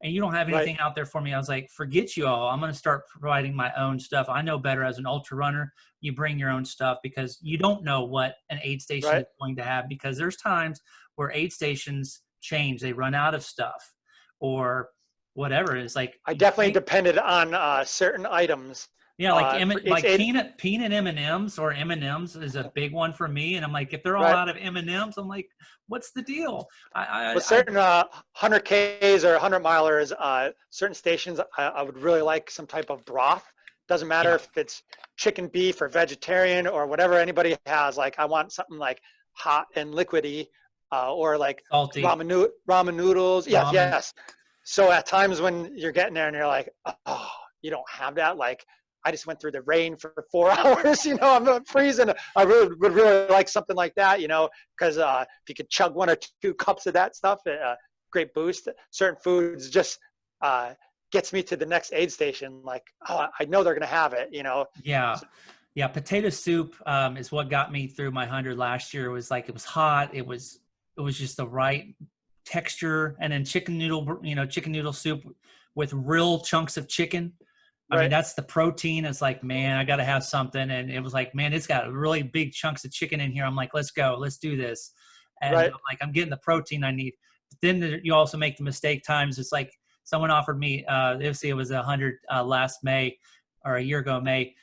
and you don't have Right, anything out there for me. I was like, forget you all. I'm going to start providing my own stuff. I know better as an ultra runner. You bring your own stuff because you don't know what an aid station right. is going to have, because there's times where aid stations change. They run out of stuff or whatever. It's like I you definitely can't. depended on certain items Yeah, like for each like aid. peanut M&Ms or M&Ms is a big one for me. And I'm like, if they're all Right. out of M&Ms, I'm like, what's the deal? With I certain 100 Ks or 100 milers, certain stations, I would really like some type of broth. Doesn't matter yeah, if it's chicken, beef, or vegetarian or whatever anybody has. Like I want something like hot and liquidy, or like salty ramen noodles. Yes, ramen. yes. So at times when you're getting there and you're like, oh, you don't have that. Like I just went through the rain for 4 hours. I'm freezing. I really would really like something like that. Because if you could chug 1 or 2 cups of that stuff, great boost. Certain foods just gets me to the next aid station. Like, oh, I know they're gonna have it. Yeah. So, Yeah. Potato soup is what got me through my 100 last year. It was like, it was hot. It was just the right texture. And then chicken noodle soup with real chunks of chicken. I mean, right, that's the protein. It's like, man, I got to have something. And it was like, man, it's got really big chunks of chicken in here. I'm like, let's go, let's do this. And right, I'm like, I'm getting the protein I need. But then you also make the mistake times. It's like someone offered me, it was 100 last May or a year ago, May.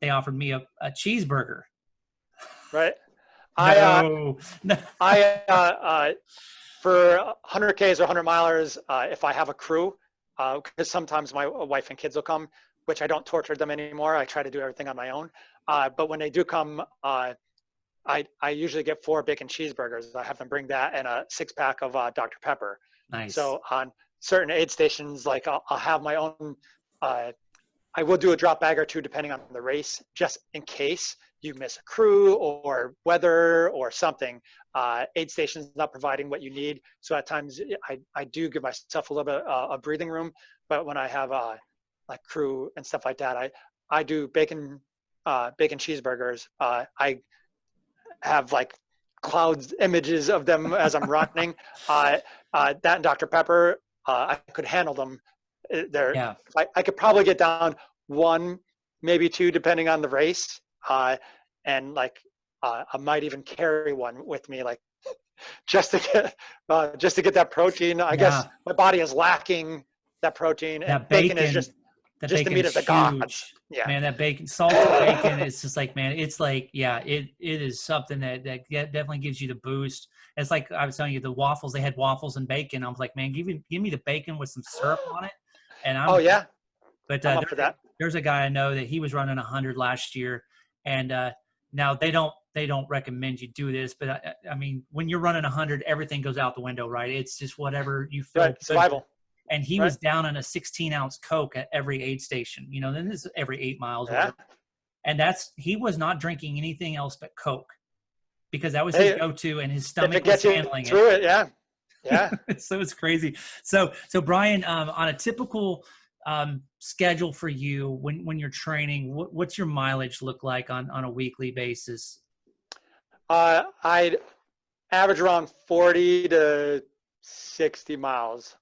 They offered me a cheeseburger. right. I No, no. I for 100 Ks or 100 milers, if I have a crew, because sometimes my wife and kids will come, which I don't torture them anymore. I try to do everything on my own. But when they do come, I usually get 4 bacon cheeseburgers. I have them bring that and a 6-pack of Dr. Pepper. Nice. So on certain aid stations, like I'll have my own, I will do a drop bag or 2 depending on the race, just in case you miss a crew or weather or something. Aid station's not providing what you need. So at times I do give myself a little bit of breathing room, but when I have like crew and stuff like that, I do bacon cheeseburgers. I have like clouds images of them as I'm running. That and Dr. Pepper, I could handle them. Yeah. I could probably get down 1, maybe 2, depending on the race. And like I might even carry 1 with me, like just to get that protein. I guess my body is lacking that protein, and That bacon is just the meat of the gods. Yeah, man, that bacon, salted bacon, it's just like, man, it's like, yeah, it is something that definitely gives you the boost. It's like I was telling you, the waffles, they had waffles and bacon. I was like, man, give me the bacon with some syrup on it. And I'm but I'm up for that. There's a guy I know that he was running 100 last year, and now they don't recommend you do this, but I mean, when you're running 100, everything goes out the window, right? It's just whatever you feel. Right, survival. And he was down on a 16-ounce Coke at every aid station. You know, then this is every 8 miles. Yeah. And he was not drinking anything else but Coke, because that was his go-to, and his stomach was handling through it. Yeah. Yeah. So it's crazy. So Brian, on a typical schedule for you when you're training, what's your mileage look like on a weekly basis? I'd average around 40 to 60 miles.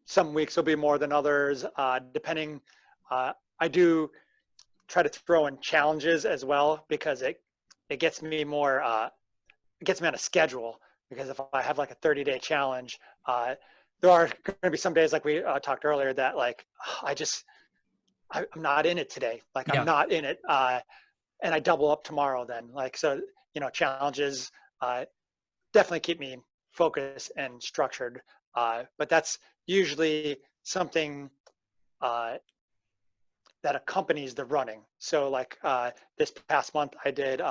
Some weeks will be more than others, depending. I do try to throw in challenges as well, because it gets me more, it gets me on a schedule. Because if I have like a 30-day challenge, there are going to be some days, like we talked earlier, that like I'm not in it today. Like I'm not in it, and I double up tomorrow. Then like, so challenges definitely keep me focused and structured. But that's usually something that accompanies the running. So like this past month, I did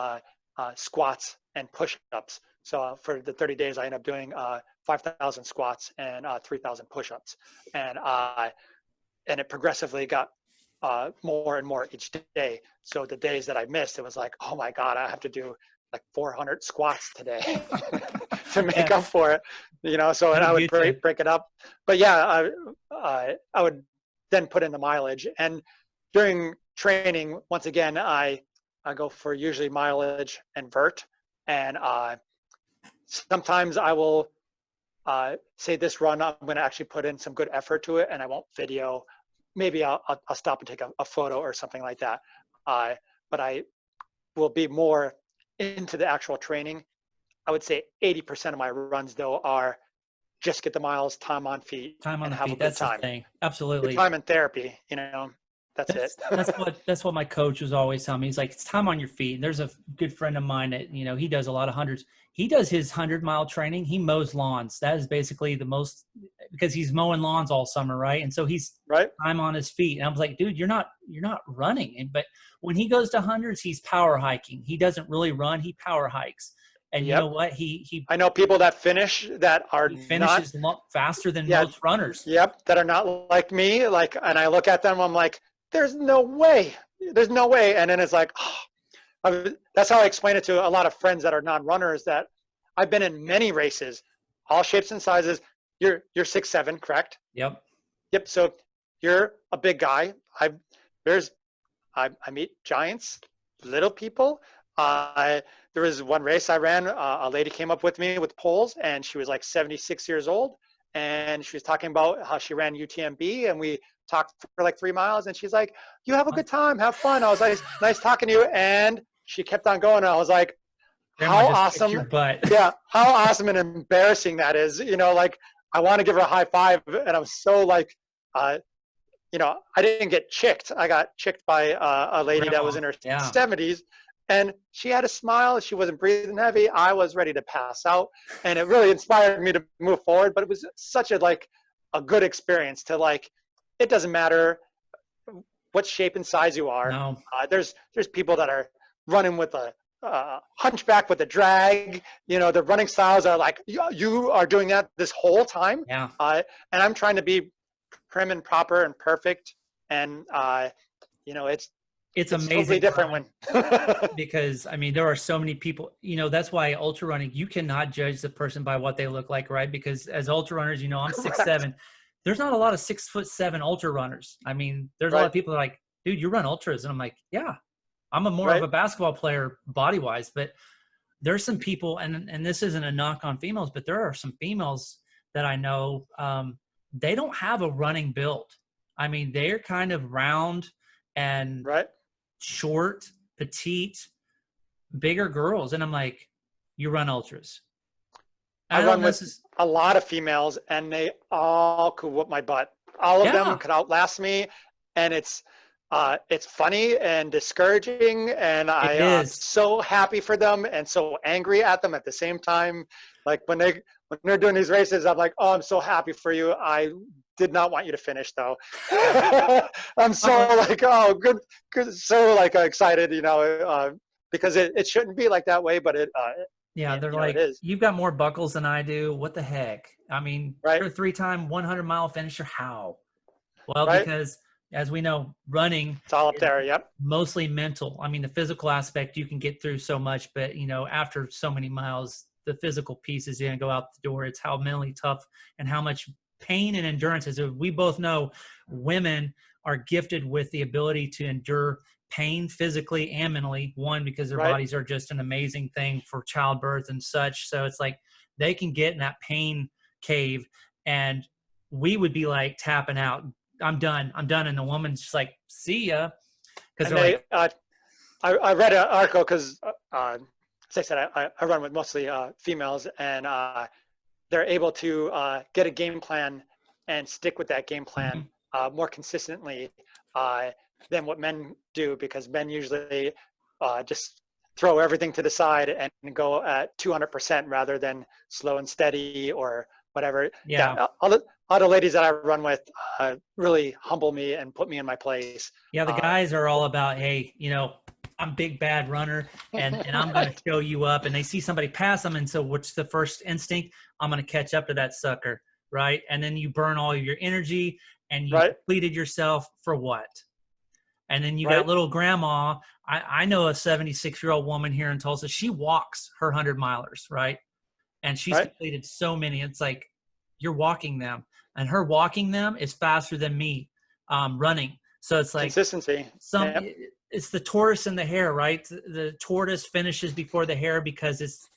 squats and push-ups. So for the 30 days, I ended up doing 5,000 squats and 3,000 push-ups, and it progressively got more and more each day. So the days that I missed, it was like, oh my God, I have to do like 400 squats today to make up for it, So, and I would break it up. But yeah, I would then put in the mileage. And during training, once again, I go for usually mileage and vert. And sometimes I will say this run, I'm going to actually put in some good effort to it, and I won't video. Maybe I'll stop and take a photo or something like that. But I will be more into the actual training. I would say 80% of my runs, though, are just get the miles, time on feet, time on and the have feet. a good That's time. The thing. Absolutely. Good time in therapy, That's it. That's what my coach was always telling me. He's like, it's time on your feet. And there's a good friend of mine that, he does a lot of hundreds. He does his 100-mile training. He mows lawns. That is basically the most, because he's mowing lawns all summer, right? And so he's time on his feet. And I was like, dude, you're not running. But when he goes to hundreds, he's power hiking. He doesn't really run. He power hikes. And you know what? I know people that finish that are finishes faster than most runners. Yep, that are not like me. Like, and I look at them, I'm like, there's no way. There's no way. And then it's like, that's how I explain it to a lot of friends that are non-runners, that I've been in many races, all shapes and sizes. You're 6'7", correct? Yep. So you're a big guy. I meet giants, little people. There was one race I ran, a lady came up with me with poles, and she was like 76 years old, and she was talking about how she ran UTMB, and we talked for like 3 miles, and she's like, you have a good time, have fun. I was like, nice talking to you. And she kept on going, and I was like, how awesome. Yeah, how awesome and embarrassing that is. Like, I want to give her a high five, and I'm so like, I didn't get chicked. I got chicked by a lady that was in her 70s, and she had a smile. She wasn't breathing heavy. I was ready to pass out, and it really inspired me to move forward. But it was such a good experience to, like, it doesn't matter what shape and size you are. No. There's people that are running with a hunchback with a drag. The running styles are like, you are doing that this whole time. Yeah. And I'm trying to be prim and proper and perfect. And, It's it's totally amazing, different Brian, when. because I mean there are so many people. That's why ultra running, you cannot judge the person by what they look like, right? Because as ultra runners, I'm Correct. 6'7". There's not a lot of 6'7" ultra runners. I mean, there's a lot Right. of people that are like, dude, you run ultras, and I'm like, yeah, I'm a more of Right. a basketball player body wise, but there's some people, and this isn't a knock on females, but there are some females that I know, they don't have a running build. I mean, they're kind of round and Right. short, petite, bigger girls. And I'm like, you run ultras. I I don't run know. with a lot of females, and they all could whoop my butt. All of them Yeah, could outlast me, and it's funny and discouraging, and it I'm is. so happy for them and so angry at them at the same time. Like when they're doing these races, I'm like, oh, I'm so happy for you. I did not want you to finish though. I'm so like, oh, good, so like excited, because it shouldn't be like that way, but Yeah, they're it like, is. you've got more buckles than I do. What the heck? I mean, Right. you're a 3-time 100-mile finisher. How? Well, Right. because as we know, running It's all up is there. Yep. mostly mental. I mean, the physical aspect, you can get through so much, but after so many miles, the physical piece is going to go out the door. It's how mentally tough and how much pain and endurance is. We both know women are gifted with the ability to endure pain physically and mentally. One, because their Right. bodies are just an amazing thing for childbirth and such. So it's like they can get in that pain cave, and we would be like tapping out. I'm done. And the woman's just like, see ya. Because And they're like, I read an article because, as I said, I run with mostly females, and they're able to get a game plan and stick with that game plan mhm. more consistently than what men do, because men usually just throw everything to the side and go at 200% rather than slow and steady or whatever. Yeah. Yeah, all the ladies that I run with really humble me and put me in my place. Yeah, the guys are all about, hey, I'm big bad runner, and I'm going to Right. show you up. And they see somebody pass them, and so what's the first instinct? I'm going to catch up to that sucker, right? And then you burn all of your energy, and you Right. depleted yourself for what? And then you got Right. little grandma. I know a 76-year-old woman here in Tulsa. She walks her 100-milers, right? And she's Right. completed so many. It's like you're walking them, and her walking them is faster than me running. So it's like Consistency. Yep. it's the tortoise and the hare, right? The tortoise finishes before the hare because it's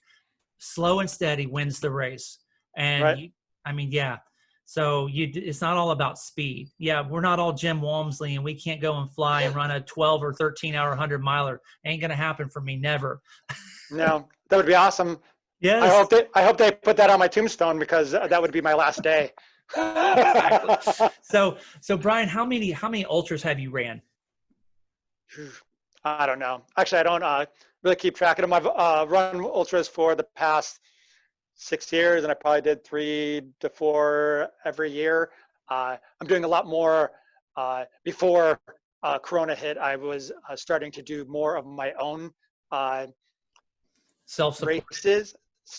slow and steady wins the race. And Right. I mean, yeah. So it's not all about speed. Yeah, we're not all Jim Walmsley, and we can't go and fly and run a 12 or 13-hour 100-miler. Ain't gonna happen for me, never. No, that would be awesome. Yes, I hope they put that on my tombstone, because that would be my last day. exactly. So Brian, how many ultras have you ran? I don't know. Actually, I don't really keep track of them. I've run ultras for the past 6 years, and I probably did 3 to 4 every year. I'm doing a lot more before Corona hit. I was starting to do more of my own Self-support. races,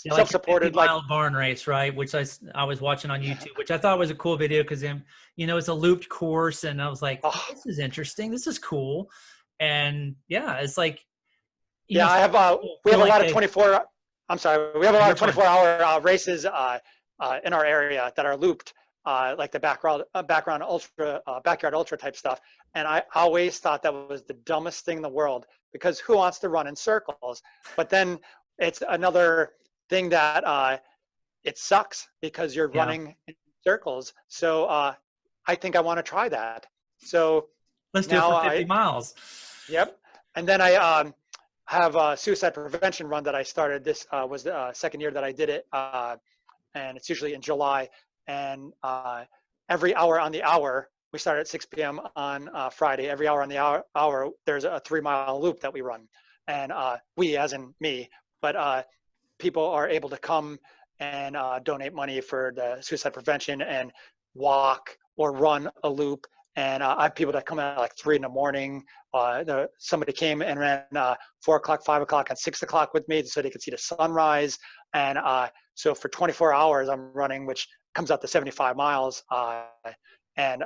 Yeah, like your self-supported, like 50-mile barn race, right? Which I was watching on YouTube, which I thought was a cool video because it's a looped course, and I was like, oh, this is interesting, this is cool, and yeah, it's like yeah. I some have people we feel have a like lot of they. 24. I'm sorry, we have a lot You're of fine. 24-hour races in our area that are looped, like the background ultra, backyard ultra type stuff. And I always thought that was the dumbest thing in the world, because who wants to run in circles? But then it's another thing that it sucks because you're Yeah, running in circles. So I think I want to try that. So let's do it now for 50 miles. yep. And then I have a suicide prevention run that I started. This was the second year that I did it, and it's usually in July. And every hour on the hour, we start at 6 p.m. on Friday. Every hour on the hour, there's a 3-mile loop that we run, and we, as in me, but people are able to come and donate money for the suicide prevention and walk or run a loop. And I have people that come out like 3 in the morning. Somebody came and ran 4 o'clock, 5 o'clock, and 6 o'clock with me so they could see the sunrise. And so for 24 hours, I'm running, which comes out to 75 miles. And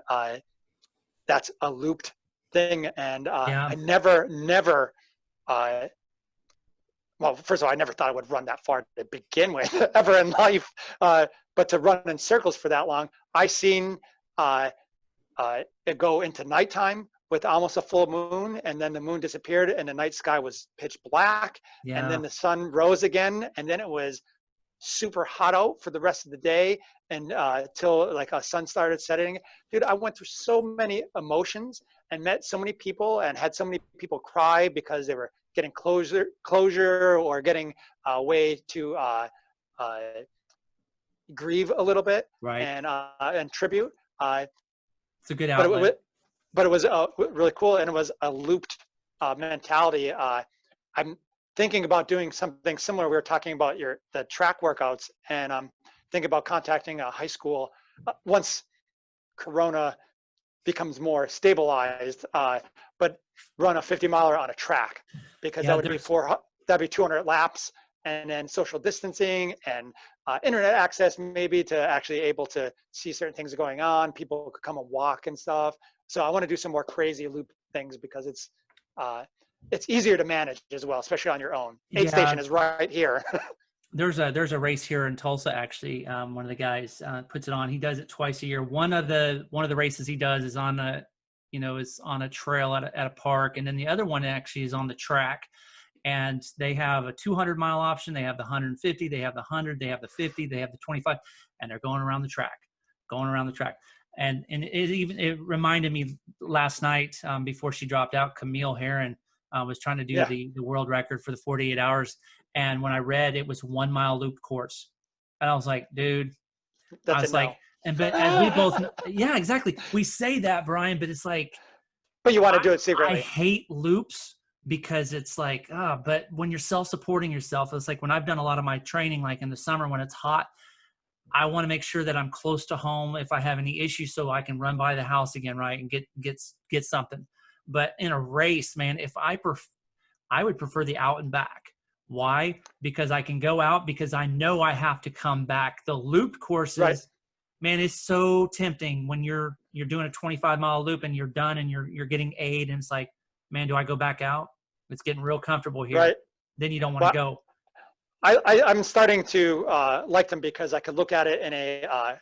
that's a looped thing. And Yeah. I never, well, first of all, I never thought I would run that far to begin with ever in life. But to run in circles for that long, I seen it go into nighttime with almost a full moon, and then the moon disappeared and the night sky was pitch black, and Yeah. then the sun rose again, and then it was super hot out for the rest of the day, and till like a sun started setting. Dude, I went through so many emotions and met so many people and had so many people cry because they were getting closure or getting a way to grieve a little bit Right. and tribute. It's a good But outlet. it was really cool, and it was a looped mentality. I'm thinking about doing something similar. We were talking about the track workouts, and I'm thinking about contacting a high school once Corona becomes more stabilized, but run a 50 miler on a track, because Yeah. that would be There's, that'd be 200 laps, and then social distancing and internet access maybe to actually able to see certain things going on. People could come and walk and stuff. So I want to do some more crazy loop things because it's easier to manage as well, especially on your own. Aid yeah. station is right here. There's a race here in Tulsa actually. One of the guys puts it on. He does it twice a year. One of the races he does is on a, is on a trail at a park, and then the other one actually is on the track. And they have a 200-mile option. They have the 150. They have the 100. They have the 50. They have the 25, and they're going around the track, going around the track. And it reminded me last night before she dropped out. Camille Herron was trying to do Yeah, the world record for the 48 hours. And when I read it was 1 mile loop course, and I was like, dude, I that's a was like, no. but as we both know, yeah, exactly. We say that, Brian, but it's like, But you want to I, do it I secretly. hate loops because it's like, but when you're self-supporting yourself, it's like when I've done a lot of my training, like in the summer when it's hot, I want to make sure that I'm close to home if I have any issues so I can run by the house again, right, and get something. But in a race, man, I would prefer the out and back. Why? Because I can go out because I know I have to come back. The loop Right, courses, man, it's so tempting when you're doing a 25-mile loop and you're done and you're getting aid, and it's like, man, do I go back out? It's getting real comfortable here. right. Then you don't want to Well, go. I'm starting to like them because I could look at it in a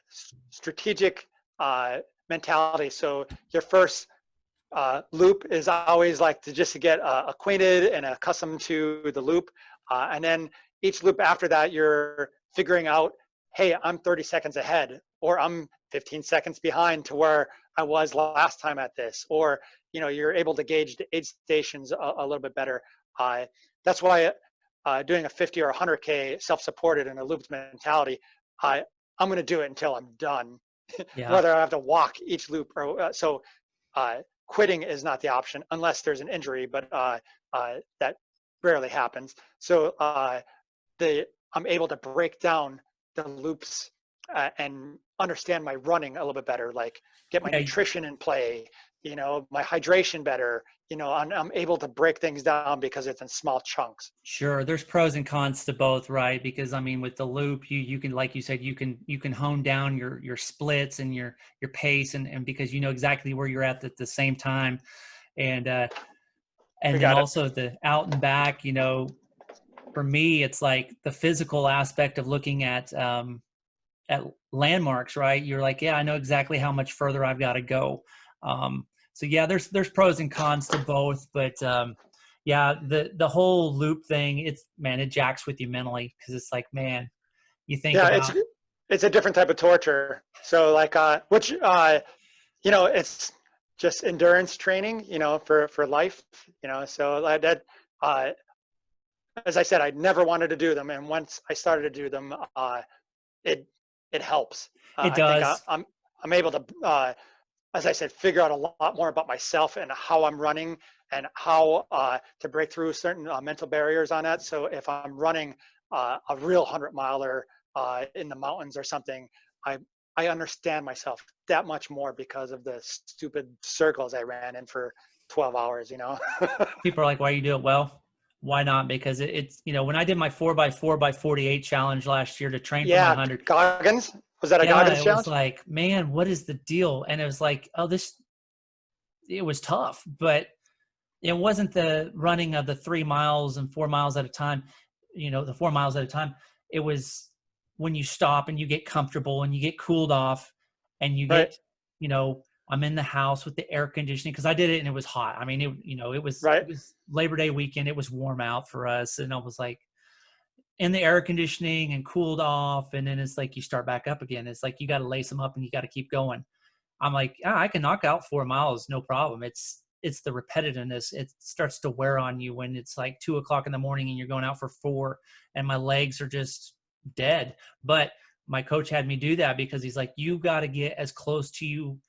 strategic mentality. So your first loop is always like to get acquainted and accustomed to the loop. And then each loop after that, you're figuring out, hey, I'm 30 seconds ahead, or I'm 15 seconds behind to where I was last time at this. Or, you're able to gauge the aid stations a little bit better. That's why doing a 50 or 100K self-supported in a looped mentality, I'm going to do it until I'm done, Yeah. whether I have to walk each loop. Quitting is not the option unless there's an injury, but that rarely happens. So I'm able to break down the loops and understand my running a little bit better, like get my Yeah. nutrition in play, my hydration better. I'm able to break things down because it's in small chunks. Sure. There's pros and cons to both, right? Because I mean, with the loop, you can, like you said, you can hone down your splits and your pace, and because you know exactly where you're at the same time. And We then got it. also the out and back, for me, it's like the physical aspect of looking at landmarks, right? You're like, yeah, I know exactly how much further I've got to go. So yeah, there's pros and cons to both, but yeah, the whole loop thing, it jacks with you mentally because it's like, man, you think Yeah, about, it's a different type of torture. So like which it's just endurance training, for life, so like that uh as I said, I never wanted to do them, and once I started to do them, it it helps. it I think does. I'm able to as I said, figure out a lot more about myself and how I'm running and how to break through certain mental barriers on that. So if I'm running a real 100 miler in the mountains or something, I I understand myself that much more because of the stupid circles I ran in for 12 hours, you know? People are like, why you do it? Well, why not? Because it's, you know, when I did my 4x4x48 challenge last year to train for my Yeah. 100, Goggins. Was that a yeah, Goggins it was challenge? like, man, what is the deal? And it was like, oh, it was tough, but it wasn't the running of the 3 miles and 4 miles at a time, you know, the 4 miles at a time. It was when you stop and you get comfortable and you get cooled off and you Right. get, you know, I'm in the house with the air conditioning because I did it and it was hot. I mean, you know, Right. it was Labor Day weekend. It was warm out for us. And I was like in the air conditioning and cooled off. And then it's like you start back up again. It's like you got to lace them up and you got to keep going. I'm like, yeah, I can knock out 4 miles, no problem. It's the repetitiveness. It starts to wear on you when it's like 2 o'clock in the morning and you're going out for 4 and my legs are just dead. But my coach had me do that because he's like, you got to get as close to you,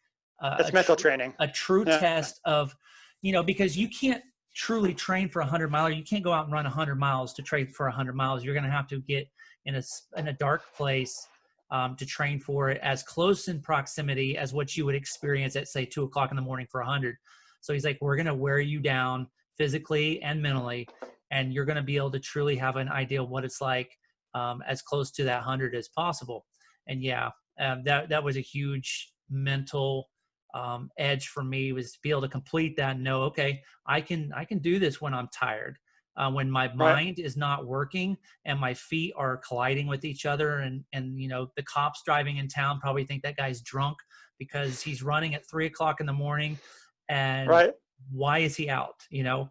That's mental training. a true Yeah. test of, you know, because you can't truly train for 100 miler. You can't go out and run 100 miles to train for 100 miles. You're going to have to get in a dark place to train for it as close in proximity as what you would experience at say 2 o'clock in the morning for 100. So he's like, we're going to wear you down physically and mentally, and you're going to be able to truly have an idea of what it's like as close to that 100 as possible. And yeah, that was a huge mental edge for me, was to be able to complete that and know, okay, I can do this when I'm tired. When my Right. mind is not working and my feet are colliding with each other, and you know, the cops driving in town probably think that guy's drunk because he's running at 3 o'clock in the morning, and Right. why is he out, you know?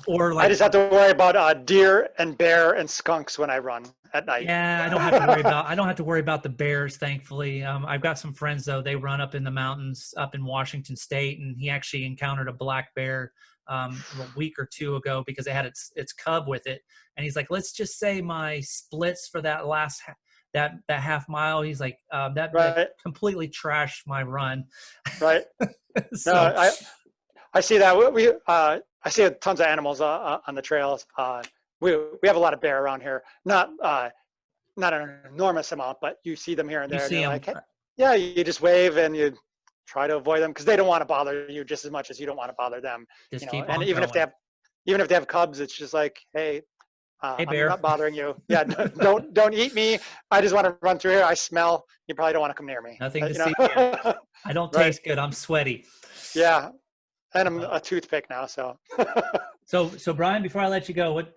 Or I like, just have to worry about deer and bear and skunks when I run at night. yeah, I don't have to worry about the bears, thankfully. I've got some friends though, they run up in the mountains up in Washington State, and he actually encountered a black bear a week or two ago because it had its cub with it. And he's like, let's just say my splits for that last that half mile, he's like, that Right. completely trashed my run. Right. No, So I see that. I see tons of animals on the trails. We have a lot of bear around here. Not an enormous amount, but you see them here and you there, and see you're him, like, hey, yeah, you just wave and you try to avoid them because they don't want to bother you just as much as you don't want to bother them. just You know, keep and on going. even if they have cubs, it's just like, hey, Hey I'm bear, not bothering you. Yeah, don't eat me. I just want to run through here. I smell. You probably don't want to come near me. nothing to You know, see here. I don't right? taste good. I'm sweaty. Yeah, and I'm Uh, a toothpick now, so. so Brian, before I let you go, what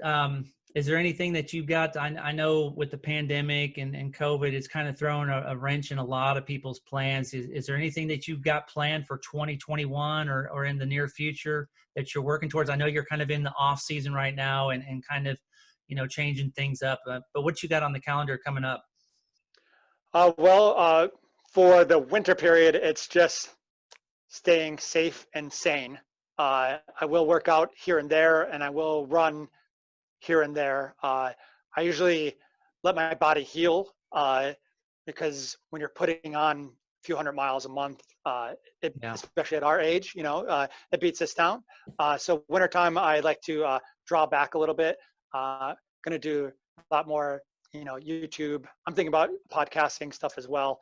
is there anything that you've got? I know with the pandemic and COVID, it's kind of thrown a wrench in a lot of people's plans. Is there anything that you've got planned for 2021 or in the near future that you're working towards? I know you're kind of in the off season right now and kind of, you know, changing things up. But what you got on the calendar coming up? Well, for the winter period, it's just staying safe and sane. I will work out here and there, and I will run here and there. I usually let my body heal because when you're putting on a few hundred miles a month, Yeah, especially at our age, you know, it beats us down. So wintertime, I like to draw back a little bit. Going to do a lot more, you know, YouTube. I'm thinking about podcasting stuff as well.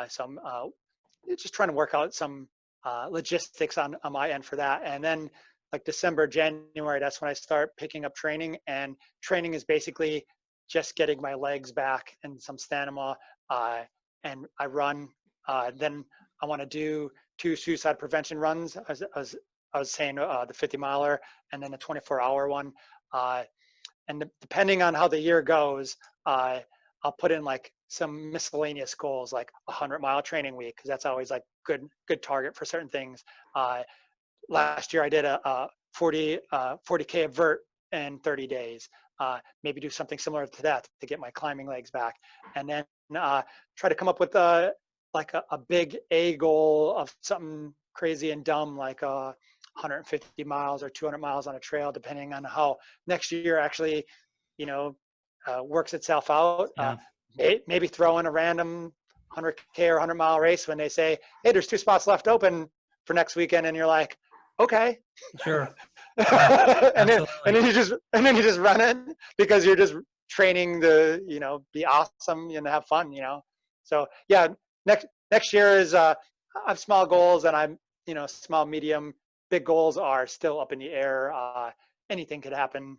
So I'm just trying to work out some logistics on my end for that. And then like December, January, that's when I start picking up training. And training is basically just getting my legs back and some stamina. And I run. Then I want to do 2 suicide prevention runs, as I was saying, the 50 miler and then a 24-hour one. And depending on how the year goes, I'll put in like some miscellaneous goals, like a 100-mile training week, because that's always like good target for certain things. Last year I did a 40K of vert in 30 days. Maybe do something similar to that to get my climbing legs back, and then try to come up with like a big A goal of something crazy and dumb, like 150 miles or 200 miles on a trail, depending on how next year actually, you know, works itself out. yeah, Maybe throw in a random 100K or 100-mile race when they say, hey, there's 2 spots left open for next weekend, and you're like, okay. sure, yeah, And absolutely. then you just run it because you're just training to, you know, be awesome and have fun, you know. So yeah, next year is I have small goals, and I'm, small, medium, big goals are still up in the air. Anything could happen,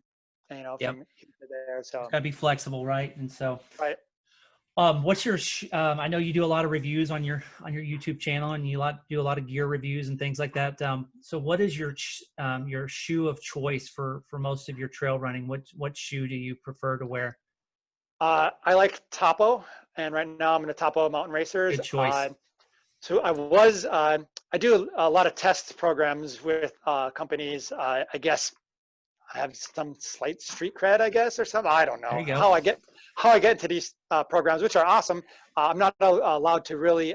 Yep. from here to there. It's So got to be flexible, right? And so, right. what's your? I know you do a lot of reviews on your YouTube channel, and you do a lot of gear reviews and things like that. So, what is your shoe of choice for most of your trail running? What shoe do you prefer to wear? I like Topo, and right now I'm in the Topo Mountain Racers. Good choice. So I do a lot of test programs with companies. I guess I have some slight street cred, I guess, or something. I don't There know you go. how I get into these programs, which are awesome. I'm not allowed to really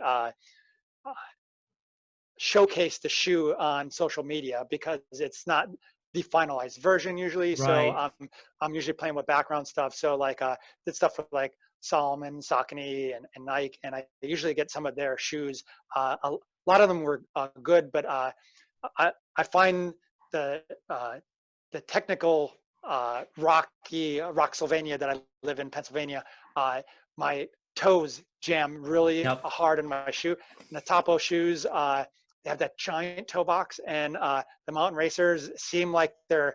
showcase the shoe on social media because it's not the finalized version usually. So Right. I'm usually playing with background stuff. So like did stuff with like Salomon, Saucony, and Nike, and I usually get some of their shoes. A lot of them were good, but I find the technical Rocksylvania that I live in, Pennsylvania, my toes jam really Yep. hard in my shoe. And the Topo shoes, they have that giant toe box, and the mountain racers seem like they're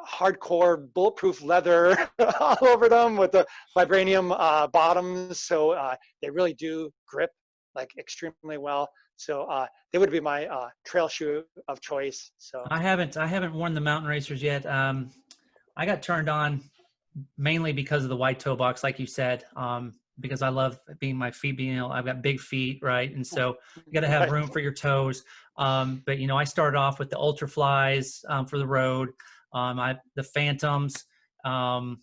hardcore bulletproof leather all over them with the vibranium bottoms. So they really do grip like extremely well. So they would be my trail shoe of choice. So I haven't worn the mountain racers yet. I got turned on mainly because of the wide toe box, like you said, because I love being my feet being, I've got big feet, right? And so you got to have right. room for your toes. But I started off with the Ultra Flies for the road, the Phantoms, and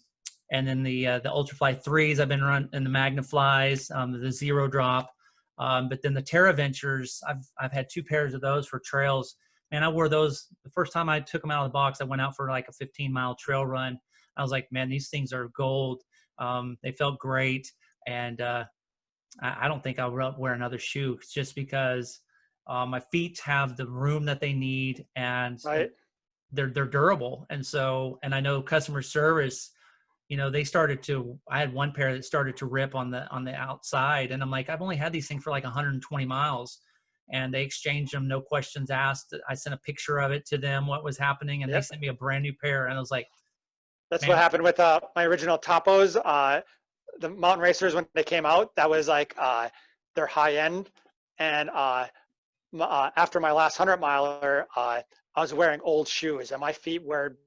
then the Ultra Fly 3s I've been running, and the Magna Flies, the Zero Drop. But then the Terra Ventures, I've had 2 pairs of those for trails. Man, I wore those the first time I took them out of the box. I went out for like a 15-mile trail run. I was like, man, these things are gold. They felt great. And I don't think I'll wear another shoe just because my feet have the room that they need, and Right. they're durable. And so, and I know customer service, I had one pair that started to rip on the outside, and I'm like, I've only had these things for like 120 miles, and they exchanged them, no questions asked. I sent a picture of it to them, what was happening, and they Yep. sent me a brand new pair, and I was like, That's what man, happened with my original Topos. The mountain racers, when they came out, that was like their high end. And after my last 100-miler, I was wearing old shoes, and my feet were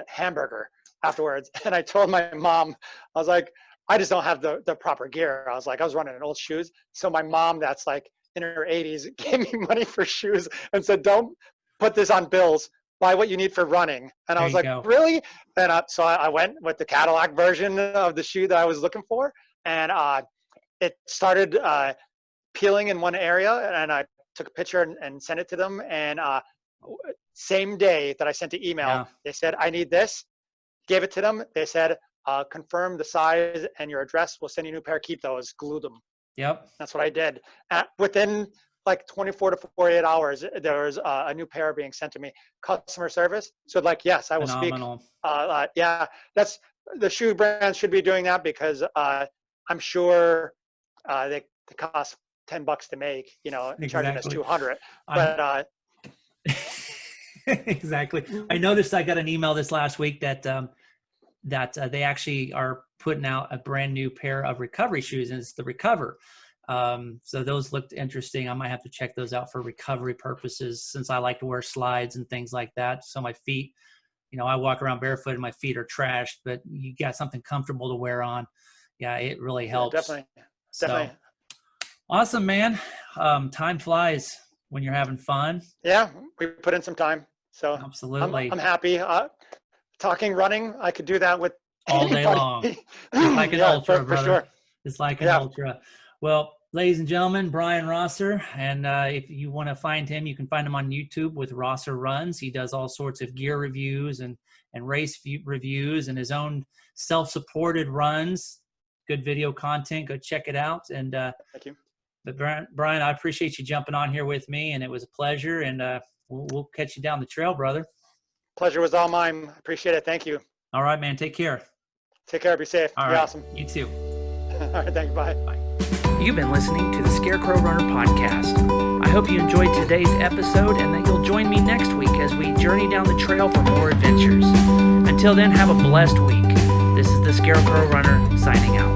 hamburger afterwards. And I told my mom, I was like, I just don't have the proper gear. I was like, I was running in old shoes. So my mom, that's like in her 80s, gave me money for shoes and said, don't put this on bills. Buy what you need for running. And I there was you like, go. really? And so I went with the Cadillac version of the shoe that I was looking for. And it started peeling in one area, and I took a picture and sent it to them. And same day that I sent the email, Yeah. they said, I need this. Gave it to them. They said, confirm the size and your address. We'll send you a new pair. Keep those. Glue them. Yep. That's what I did. Within like 24 to 48 hours, there was a new pair being sent to me. Customer service. So like, yes, I will speak. Phenomenal. Yeah, that's the shoe brand should be doing that, because I'm sure they cost $10 to make, charging us Exactly. 200. I'm But exactly. I noticed I got an email this last week that they actually are putting out a brand new pair of recovery shoes, and it's the Recover. So those looked interesting. I might have to check those out for recovery purposes, since I like to wear slides and things like that. So my feet, I walk around barefoot and my feet are trashed, but you got something comfortable to wear on. Yeah, it really yeah, helps. definitely. So awesome, man. Time flies when you're having fun. Yeah, we put in some time. So Absolutely. I'm happy. Talking running, I could do that with All day anybody. long. It's like an Yeah, ultra, for brother. sure. It's like an Yeah. ultra. Well, ladies and gentlemen, Brian Rosser. And if you want to find him, you can find him on YouTube with Rosser Runs. He does all sorts of gear reviews and race reviews and his own self-supported runs. Good video content. Go check it out. And Thank you. but Brian, I appreciate you jumping on here with me, and it was a pleasure. And we'll catch you down the trail, brother. Pleasure was all mine. Appreciate it. Thank you. All right, man. Take care. Take care. Be safe. All Be right. awesome. You too. All right. Thank you. Bye. Bye. You've been listening to the Scarecrow Runner podcast. I hope you enjoyed today's episode and that you'll join me next week as we journey down the trail for more adventures. Until then, have a blessed week. This is the Scarecrow Runner signing out.